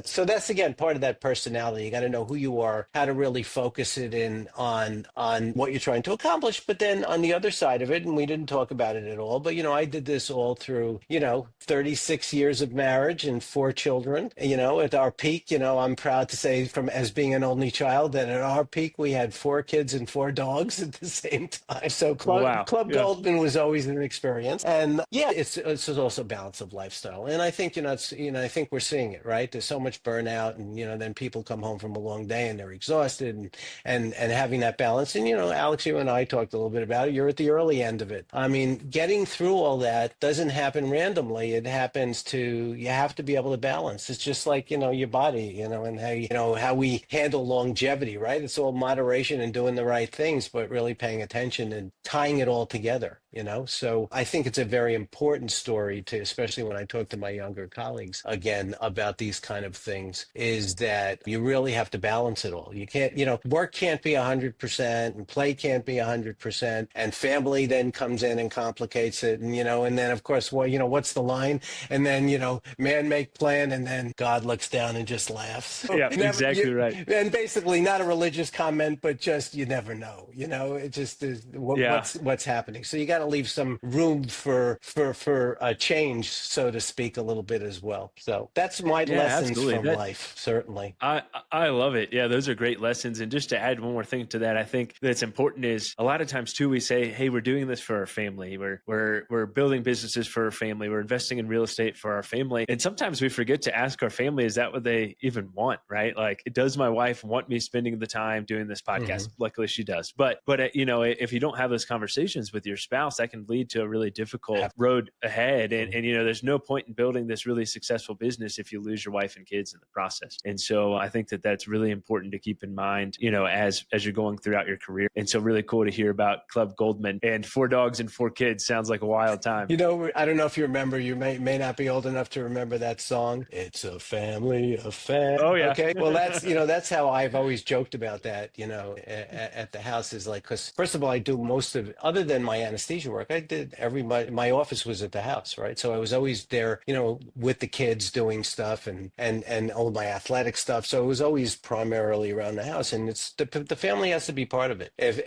So that's, again, part of that personality. You got to know who you are, how to really focus it in on what you're trying to accomplish. But then on the other side of it, and we didn't talk about it at all, but I did this all through 36 years of marriage and 4 children. At our peak, I'm proud to say, as being an only child, that at our peak we had 4 kids and 4 dogs at the same time. So Club Goldman was always an experience. And it's also balance of lifestyle. And I think I think we're seeing it, right? There's so much burnout, and then people come home from a long day and they're exhausted, and having that balance. And Alex, you and I talked a little bit about it. You're at the early end of it. I mean, getting through all that doesn't happen randomly. It happens you have to be able to balance. It's just like your body, and how we handle longevity, right? It's all moderation and doing the right things, but really paying attention and tying it all together. So I think it's a very important story to, especially when I talk to my younger colleagues again about these kind of things, is that you really have to balance it all. You can't, work can't be 100% and play can't be 100%, and family then comes in and complicates it. And then of course, what's the line? And then, man make plan, and then God looks down and just laughs. Yeah, exactly right. And basically not a religious comment, but just, you never know, it just is what's happening. So you got to leave some room for a change, so to speak, a little bit as well. So that's my lessons from life, certainly. I love it. Yeah, those are great lessons. And just to add one more thing to that, I think that's important is a lot of times too, we say, hey, we're doing this for our family. We're building businesses for our family. We're investing in real estate for our family. And sometimes we forget to ask our family, is that what they even want, right? Like, does my wife want me spending the time doing this podcast? Mm-hmm. Luckily she does. But if you don't have those conversations with your spouse, that can lead to a really difficult road ahead. And there's no point in building this really successful business if you lose your wife and kids in the process. And so I think that that's really important to keep in mind, as you're going throughout your career. And so really cool to hear about Club Goldman, and 4 dogs and 4 kids sounds like a wild time. I don't know if you remember, you may not be old enough to remember that song. It's a family affair. Oh yeah. Okay. Well, that's how I've always joked about that, at the house, is like, because first of all, I do most of, other than my anesthesia work, I did my office was at the house, right? So I was always there, with the kids doing stuff and all my athletic stuff. So it was always primarily around the house, and it's the family has to be part of it. If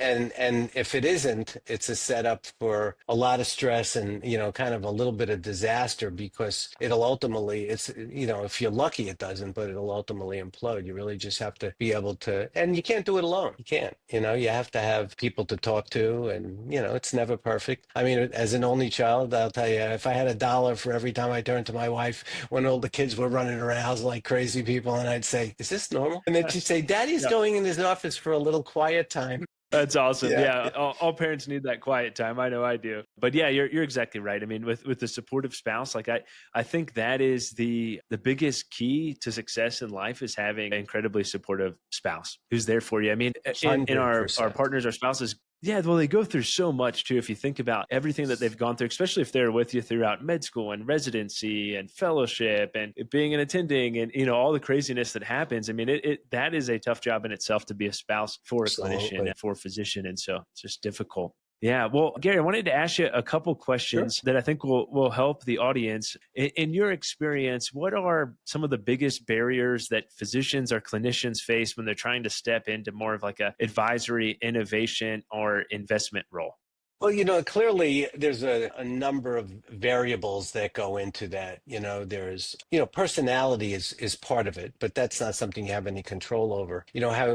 it isn't, it's a setup for a lot of stress and, kind of a little bit of disaster, because it'll ultimately, if you're lucky, it doesn't, but it'll ultimately implode. You really just have to be able to, and you can't do it alone. You can't, you have to have people to talk to, and, it's never perfect. I mean, as an only child, I'll tell you, if I had $1 for every time I turned to my wife when all the kids were running around the house like crazy people, and I'd say, is this normal? And then she'd say, Daddy's going in his office for a little quiet time. That's awesome. Yeah. All parents need that quiet time. I know I do. But yeah, you're exactly right. I mean, with the supportive spouse, like I think that is the biggest key to success in life, is having an incredibly supportive spouse who's there for you. I mean, in our partners, our spouses, yeah, well, they go through so much too. If you think about everything that they've gone through, especially if they're with you throughout med school and residency and fellowship and being an attending and, all the craziness that happens. I mean, that is a tough job in itself to be a spouse for a clinician and for a physician. And so it's just difficult. Yeah. Well, Gary, I wanted to ask you a couple questions that I think will help the audience. In your experience, what are some of the biggest barriers that physicians or clinicians face when they're trying to step into more of like a advisory, innovation, or investment role? Well, clearly there's a number of variables that go into that. There's, personality is part of it, but that's not something you have any control over.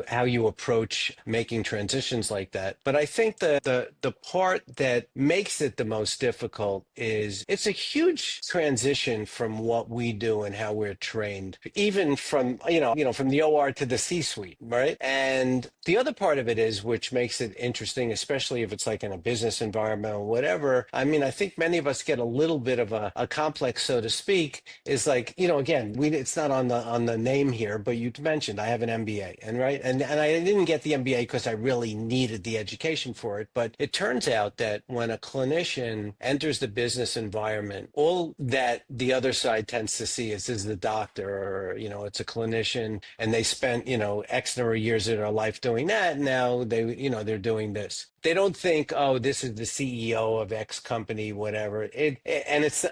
How you approach making transitions like that. But I think the part that makes it the most difficult is it's a huge transition from what we do and how we're trained, even from, from the OR to the C-suite, right? And the other part of it is, which makes it interesting, especially if it's like in a business environment or whatever. I mean, I think many of us get a little bit of a complex, so to speak, is like, again, it's not on the name here, but you mentioned I have an MBA, and I didn't get the MBA because I really needed the education for it. But it turns out that when a clinician enters the business environment, all that the other side tends to see is the doctor, or, it's a clinician, and they spent, X number of years of their life doing that. And now they're doing this. They don't think, oh, this is the CEO of X company, whatever.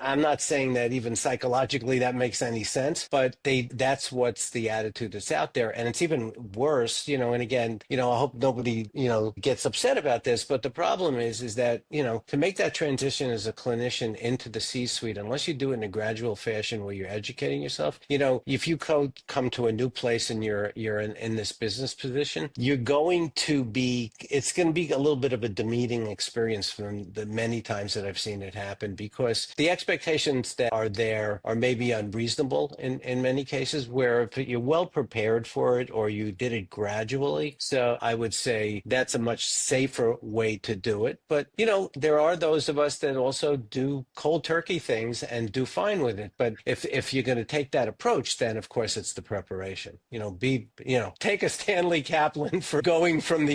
I'm not saying that even psychologically that makes any sense, but that's what's the attitude that's out there. And it's even worse, and again, I hope nobody, gets upset about this, but the problem is that, to make that transition as a clinician into the C-suite, unless you do it in a gradual fashion where you're educating yourself, if you come to a new place and you're in this business position, it's going to be a little bit of a demeaning experience from the many times that I've seen it happen, because the expectations that are there are maybe unreasonable in many cases, where if you're well prepared for it or you did it gradually. So I would say that's a much safer way to do it. But, there are those of us that also do cold turkey things and do fine with it. But if you're going to take that approach, then of course it's the preparation. Take a Stanley Kaplan for going from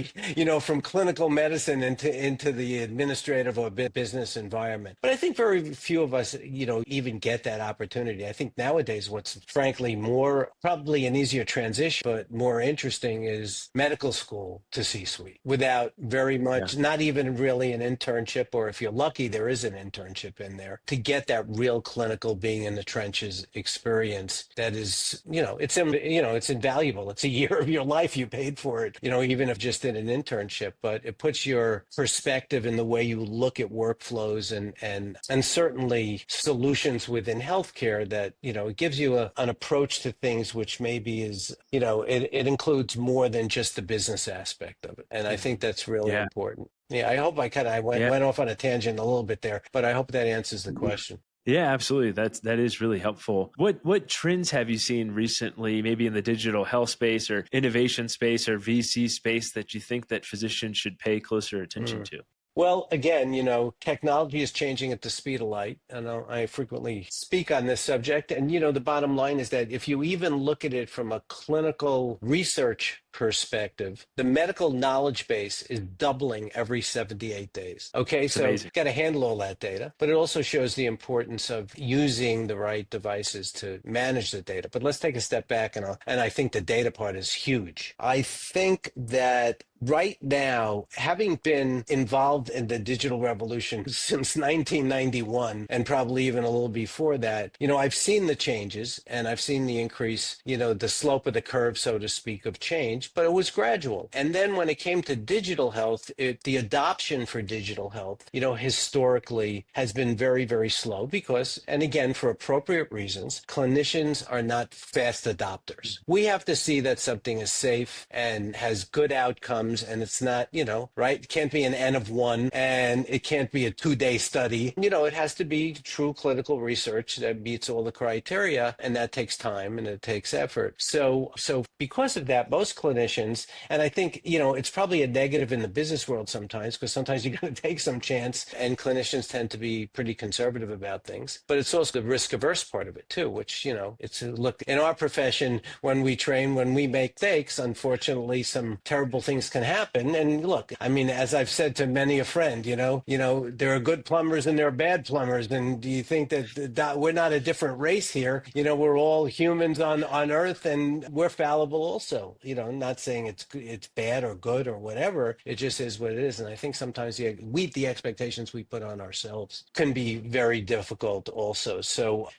from clinical medicine into the the administrative or business environment. But I think very few of us, even get that opportunity. I think nowadays what's frankly more, probably an easier transition, but more interesting is medical school to C-suite without very much, not even really an internship, or if you're lucky, there is an internship in there to get that real clinical being in the trenches experience that is, it's invaluable. It's a year of your life you paid for it, even if just in an internship, but it puts your perspective in the way you look at workflows and certainly solutions within healthcare that, it gives you an approach to things which maybe is, it includes more than just the business aspect of it. And I think that's really important. Yeah, I hope I went off on a tangent a little bit there, but I hope that answers the question. Yeah, absolutely. That is really helpful. What trends have you seen recently, maybe in the digital health space or innovation space or VC space, that you think that physicians should pay closer attention to? Well, again, technology is changing at the speed of light. And I frequently speak on this subject. And, the bottom line is that if you even look at it from a clinical research perspective, the medical knowledge base is doubling every 78 days. Okay, so you've got to handle all that data, but it also shows the importance of using the right devices to manage the data. But let's take a step back, and I think the data part is huge. I think that right now, having been involved in the digital revolution since 1991, and probably even a little before that, I've seen the changes and I've seen the increase, the slope of the curve, so to speak, of change, but it was gradual. And then when it came to digital health, the adoption for digital health, historically has been very, very slow because, and again, for appropriate reasons, clinicians are not fast adopters. We have to see that something is safe and has good outcomes, and it's not, right? It can't be an N of 1, and it can't be a 2-day study. It has to be true clinical research that meets all the criteria, and that takes time and it takes effort. So because of that, most clinicians, and I think, it's probably a negative in the business world sometimes, because sometimes you got to take some chance, and clinicians tend to be pretty conservative about things. But it's also the risk averse part of it too, which, look, in our profession, when we train, when we make mistakes, unfortunately, some terrible things can happen. And look, as I've said to many a friend, there are good plumbers and there are bad plumbers. And do you think that we're not a different race here? We're all humans on Earth, and we're fallible also. I'm not saying it's bad or good or whatever. It just is what it is. And I think sometimes the expectations we put on ourselves can be very difficult also. So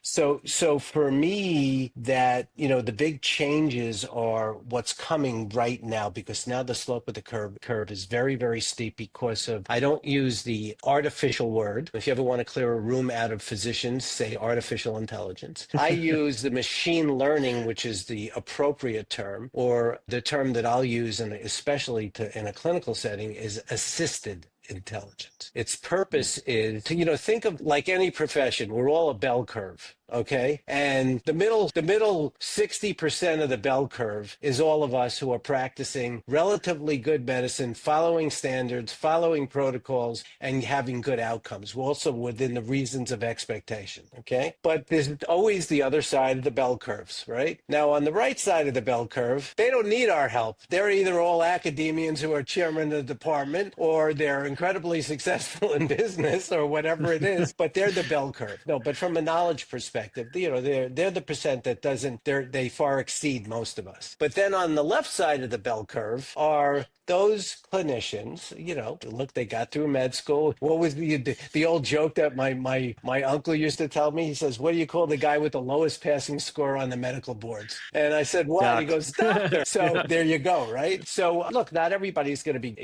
for me, that, the big changes are what's coming right now, because now the slope of the curve is very, very steep because of, I don't use the artificial word. If you ever want to clear a room out of physicians, say artificial intelligence. I use the machine learning, which is the appropriate term, or the term that I'll use, and especially in a clinical setting, is assisted intelligence. Its purpose is to, think of like any profession, we're all a bell curve. Okay. And the middle 60% of the bell curve is all of us who are practicing relatively good medicine, following standards, following protocols, and having good outcomes. We're also within the reasons of expectation. Okay. But there's always the other side of the bell curves, right? Now, on the right side of the bell curve, they don't need our help. They're either all academians who are chairman of the department, or they're incredibly successful in business, or whatever it is, but they're the bell curve. No, but from a knowledge perspective, they're the percent that they far exceed most of us. But then on the left side of the bell curve are those clinicians, look, they got through med school. What was the old joke that my uncle used to tell me? He says, what do you call the guy with the lowest passing score on the medical boards? And I said, what? He goes, doctor. So there you go, right? So look, not everybody's going to be,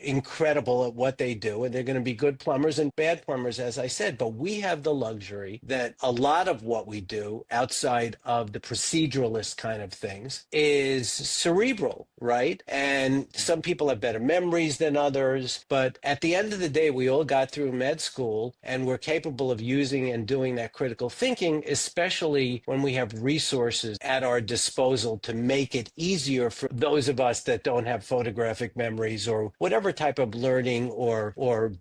incredible at what they do, and they're going to be good plumbers and bad plumbers, as I said. But we have the luxury that a lot of what we do outside of the proceduralist kind of things is cerebral, right? And some people have better memories than others, but at the end of the day, we all got through med school and we're capable of using and doing that critical thinking, especially when we have resources at our disposal to make it easier for those of us that don't have photographic memories, or whatever type of learning or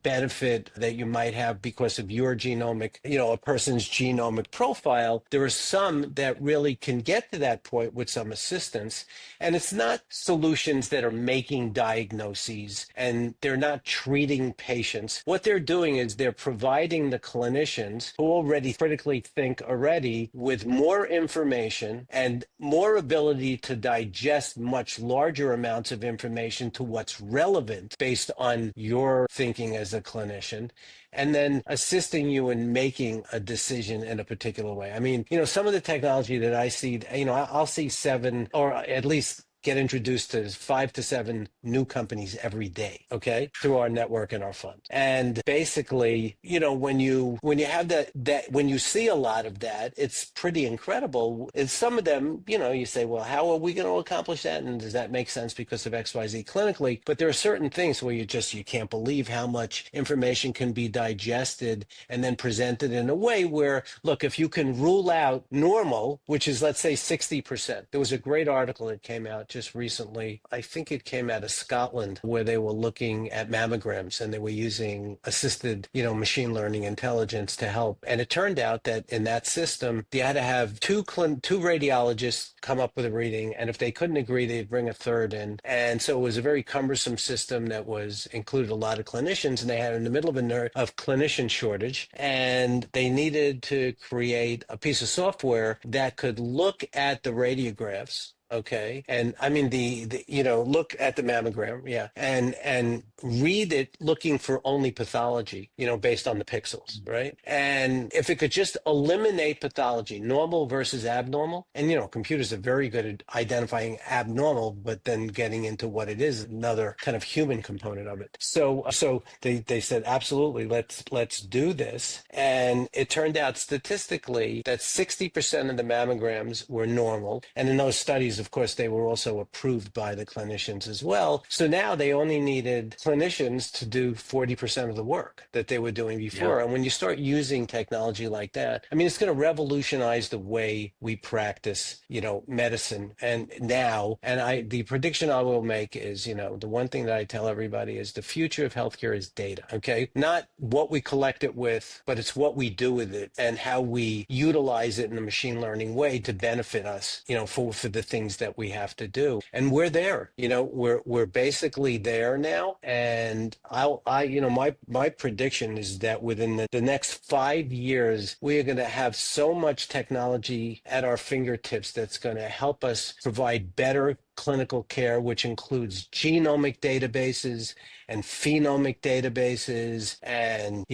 benefit that you might have because of your genomic, a person's genomic profile, there are some that really can get to that point with some assistance. And it's not solutions that are making diagnoses and they're not treating patients. What they're doing is they're providing the clinicians who already critically think already with more information and more ability to digest much larger amounts of information to what's relevant based on your thinking as a clinician, and then assisting you in making a decision in a particular way. I mean, some of the technology that I see, I'll see 7 or at least get introduced to 5 to 7 new companies every day, okay, through our network and our fund. And basically, when you have that when you see a lot of that, it's pretty incredible. And some of them, you say, well, how are we going to accomplish that? And does that make sense because of XYZ clinically? But there are certain things where you can't believe how much information can be digested and then presented in a way where, look, if you can rule out normal, which is, let's say, 60%. There was a great article that came out just recently. I think it came out of Scotland, where they were looking at mammograms and they were using assisted, machine learning intelligence to help. And it turned out that in that system, they had to have two radiologists come up with a reading. And if they couldn't agree, they'd bring a third in. And so it was a very cumbersome system that included a lot of clinicians, and they had in the middle of clinician shortage. And they needed to create a piece of software that could look at the radiographs. Okay. And I mean, look at the mammogram. Yeah. And read it looking for only pathology, based on the pixels. Right. And if it could just eliminate pathology, normal versus abnormal, and, computers are very good at identifying abnormal, but then getting into what it is, another kind of human component of it. So they said, absolutely, let's do this. And it turned out statistically that 60% of the mammograms were normal. And in those studies, of course, they were also approved by the clinicians as well. So now they only needed clinicians to do 40% of the work that they were doing before. Yeah. And when you start using technology like that, I mean, it's going to revolutionize the way we practice, medicine. And the prediction I will make is, the one thing that I tell everybody is the future of healthcare is data. Okay. Not what we collect it with, but it's what we do with it and how we utilize it in a machine learning way to benefit us, for the things that we have to do. And we're there, we're basically there now. And my prediction is that within the next 5 years, we are going to have so much technology at our fingertips that's going to help us provide better clinical care, which includes genomic databases and phenomic databases and,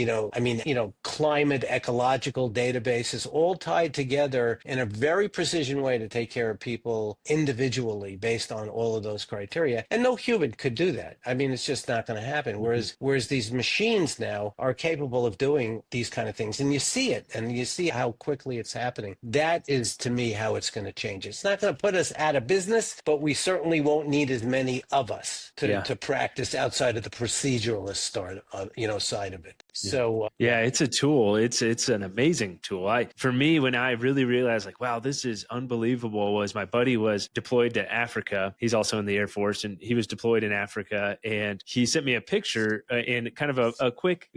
climate ecological databases, all tied together in a very precision way to take care of people individually based on all of those criteria. And no human could do that. I mean, it's just not going to happen. Whereas these machines now are capable of doing these kind of things. And you see it, and you see how quickly it's happening. That is, to me, how it's going to change. It's not going to put us out of business, but we certainly won't need as many of us to practice outside of the proceduralist side of it. Yeah. So it's a tool. It's an amazing tool. For me, when I really realized like, wow, this is unbelievable, was my buddy was deployed to Africa. He's also in the Air Force, and he was deployed in Africa, and he sent me a picture and kind of a quick,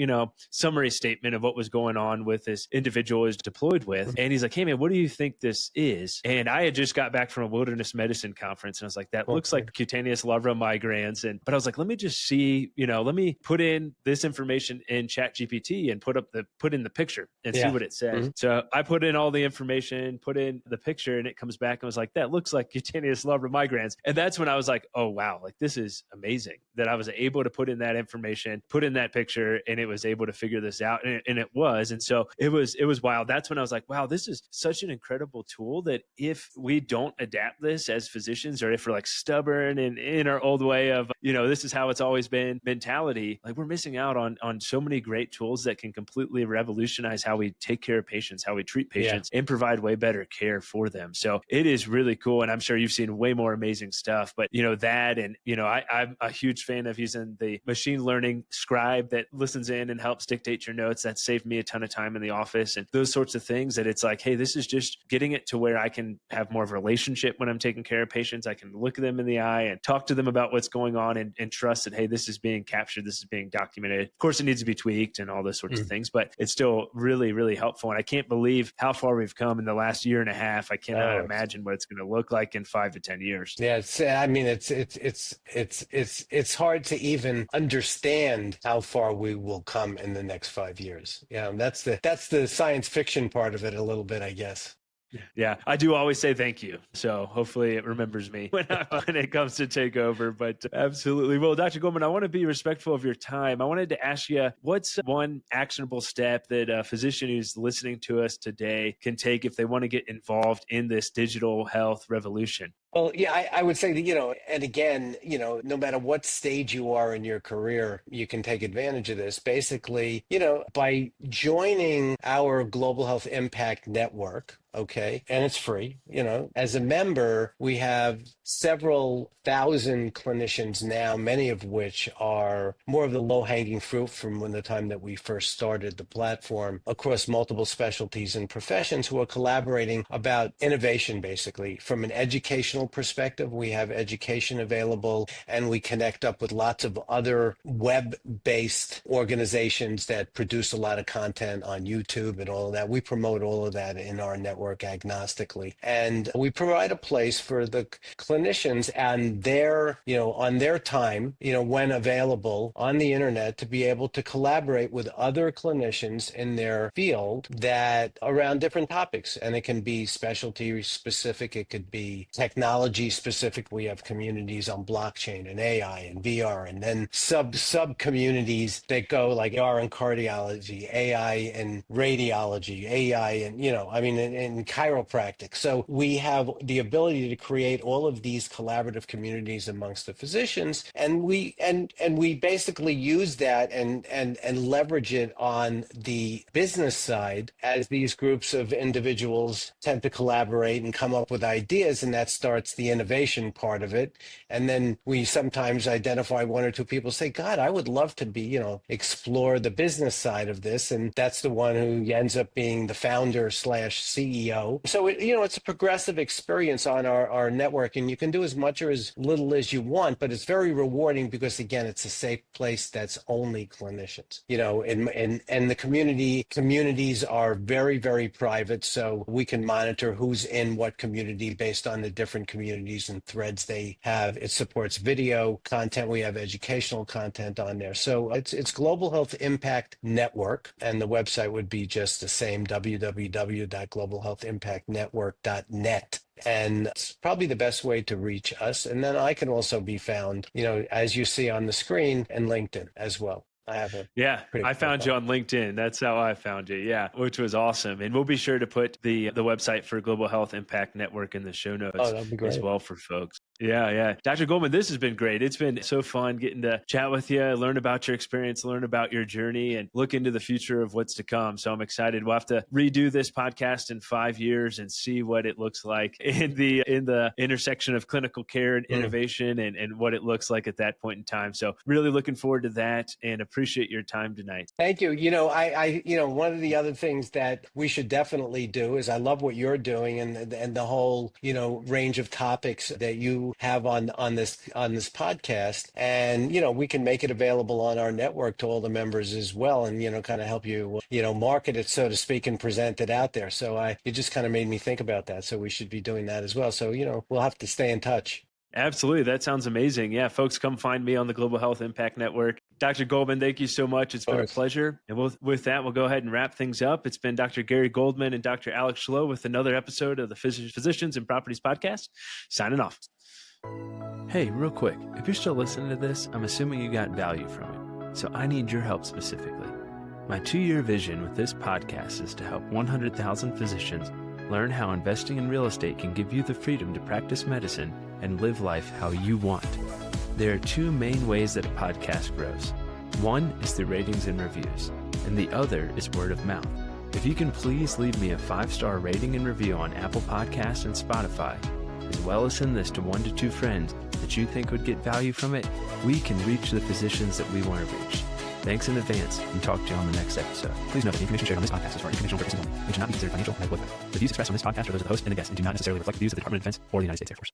summary statement of what was going on with this individual is deployed with. And he's like, hey man, what do you think this is? And I had just got back from a wilderness medicine conference, and I was like, that looks like cutaneous larva migrans. But I was like, let me just see, let me put in this information in ChatGPT and put in the picture and see what it says. Mm-hmm. So I put in all the information, put in the picture, and it comes back and was like, that looks like cutaneous larva migrans. And that's when I was like, oh wow, like this is amazing that I was able to put in that information, put in that picture, and it was able to figure this out. And it was. And so it was wild. That's when I was like, wow, this is such an incredible tool that if we don't adapt this as physicians, or if we're like stubborn and in our old way of, this is how it's always been mentality, like we're missing out on so many great tools that can completely revolutionize how we take care of patients, how we treat patients, and provide way better care for them. So it is really cool. And I'm sure you've seen way more amazing stuff, but that, and, I'm a huge fan of using the machine learning scribe that listens in and helps dictate your notes. That saved me a ton of time in the office and those sorts of things, that it's like, hey, this is just getting it to where I can have more of a relationship when I'm taking care of patients. I can look them in the eye and talk to them about what's going on and trust that, hey, this is being captured, this is being documented. Of course, it needs to be tweaked and all those sorts of things, but it's still really, really helpful. And I can't believe how far we've come in the last year and a half. I cannot imagine what it's going to look like in 5 to 10 years. Yeah, it's hard to even understand how far we will come in the next 5 years. Yeah, that's the science fiction part of it a little bit, I guess. Yeah, I do always say thank you. So hopefully it remembers me when it comes to take over. But absolutely. Well, Dr. Goldman, I want to be respectful of your time. I wanted to ask you, what's one actionable step that a physician who's listening to us today can take if they want to get involved in this digital health revolution? Well, yeah, I would say that, and again, no matter what stage you are in your career, you can take advantage of this. Basically, by joining our Global Health Impact Network, okay, and it's free, as a member, we have several thousand clinicians now, many of which are more of the low-hanging fruit from when the time that we first started the platform across multiple specialties and professions who are collaborating about innovation, basically, from an educational perspective. We have education available, and we connect up with lots of other web-based organizations that produce a lot of content on YouTube and all of that. We promote all of that in our network agnostically, and we provide a place for the clinicians and on their time, when available on the internet, to be able to collaborate with other clinicians in their field that around different topics. And it can be specialty specific, it could be technology specific. We have communities on blockchain and AI and VR, and then sub communities that go like AR and cardiology, AI and radiology, AI and and chiropractic. So we have the ability to create all of these collaborative communities amongst the physicians, and we basically use that and leverage it on the business side as these groups of individuals tend to collaborate and come up with ideas, and that starts the innovation part of it. And then we sometimes identify one or two people, say, God, I would love to be, explore the business side of this, and that's the one who ends up being the founder / CEO. So it's a progressive experience on our network, and you can do as much or as little as you want, but it's very rewarding because, again, it's a safe place that's only clinicians, and the communities are very, very private. So we can monitor who's in what community based on the different communities and threads they have. It supports video content. We have educational content on there. So it's Global Health Impact Network, and the website would be just the same, www.globalhealthimpactnetwork.net. And it's probably the best way to reach us. And then I can also be found, as you see on the screen, and LinkedIn as well. I found you on LinkedIn. That's how I found you. Yeah, which was awesome. And we'll be sure to put the website for Global Health Impact Network in the show notes as well for folks. Yeah. Dr. Goldman, this has been great. It's been so fun getting to chat with you, learn about your experience, learn about your journey, and look into the future of what's to come. So I'm excited. We'll have to redo this podcast in 5 years and see what it looks like in the intersection of clinical care and innovation and what it looks like at that point in time. So really looking forward to that and appreciate your time tonight. Thank you. I one of the other things that we should definitely do is I love what you're doing and the whole, range of topics that you have on this podcast, and we can make it available on our network to all the members as well, and kind of help you market it, so to speak, and present it out there. So it just kind of made me think about that. So we should be doing that as well. So we'll have to stay in touch. Absolutely. That sounds amazing. Yeah, folks, come find me on the Global Health Impact Network. Dr. Goldman, thank you so much. It's been a pleasure. And with that, we'll go ahead and wrap things up. It's been Dr. Gary Goldman and Dr. Alex ｃｈľ with another episode of the Physicians and Properties Podcast. Signing off. Hey, real quick, if you're still listening to this, I'm assuming you got value from it. So I need your help specifically. My 2-year vision with this podcast is to help 100,000 physicians learn how investing in real estate can give you the freedom to practice medicine and live life how you want. There are 2 main ways that a podcast grows. One is through ratings and reviews, and the other is word of mouth. If you can please leave me a 5-star rating and review on Apple Podcasts and Spotify, as well as send this to 1 to 2 friends that you think would get value from it, we can reach the physicians that we want to reach. Thanks in advance, and talk to you on the next episode. Please note that the information shared on this podcast is for informational purposes only. It should not be considered financial or medical advice. The views expressed on this podcast are those of the host and the guest and do not necessarily reflect the views of the Department of Defense or the United States Air Force.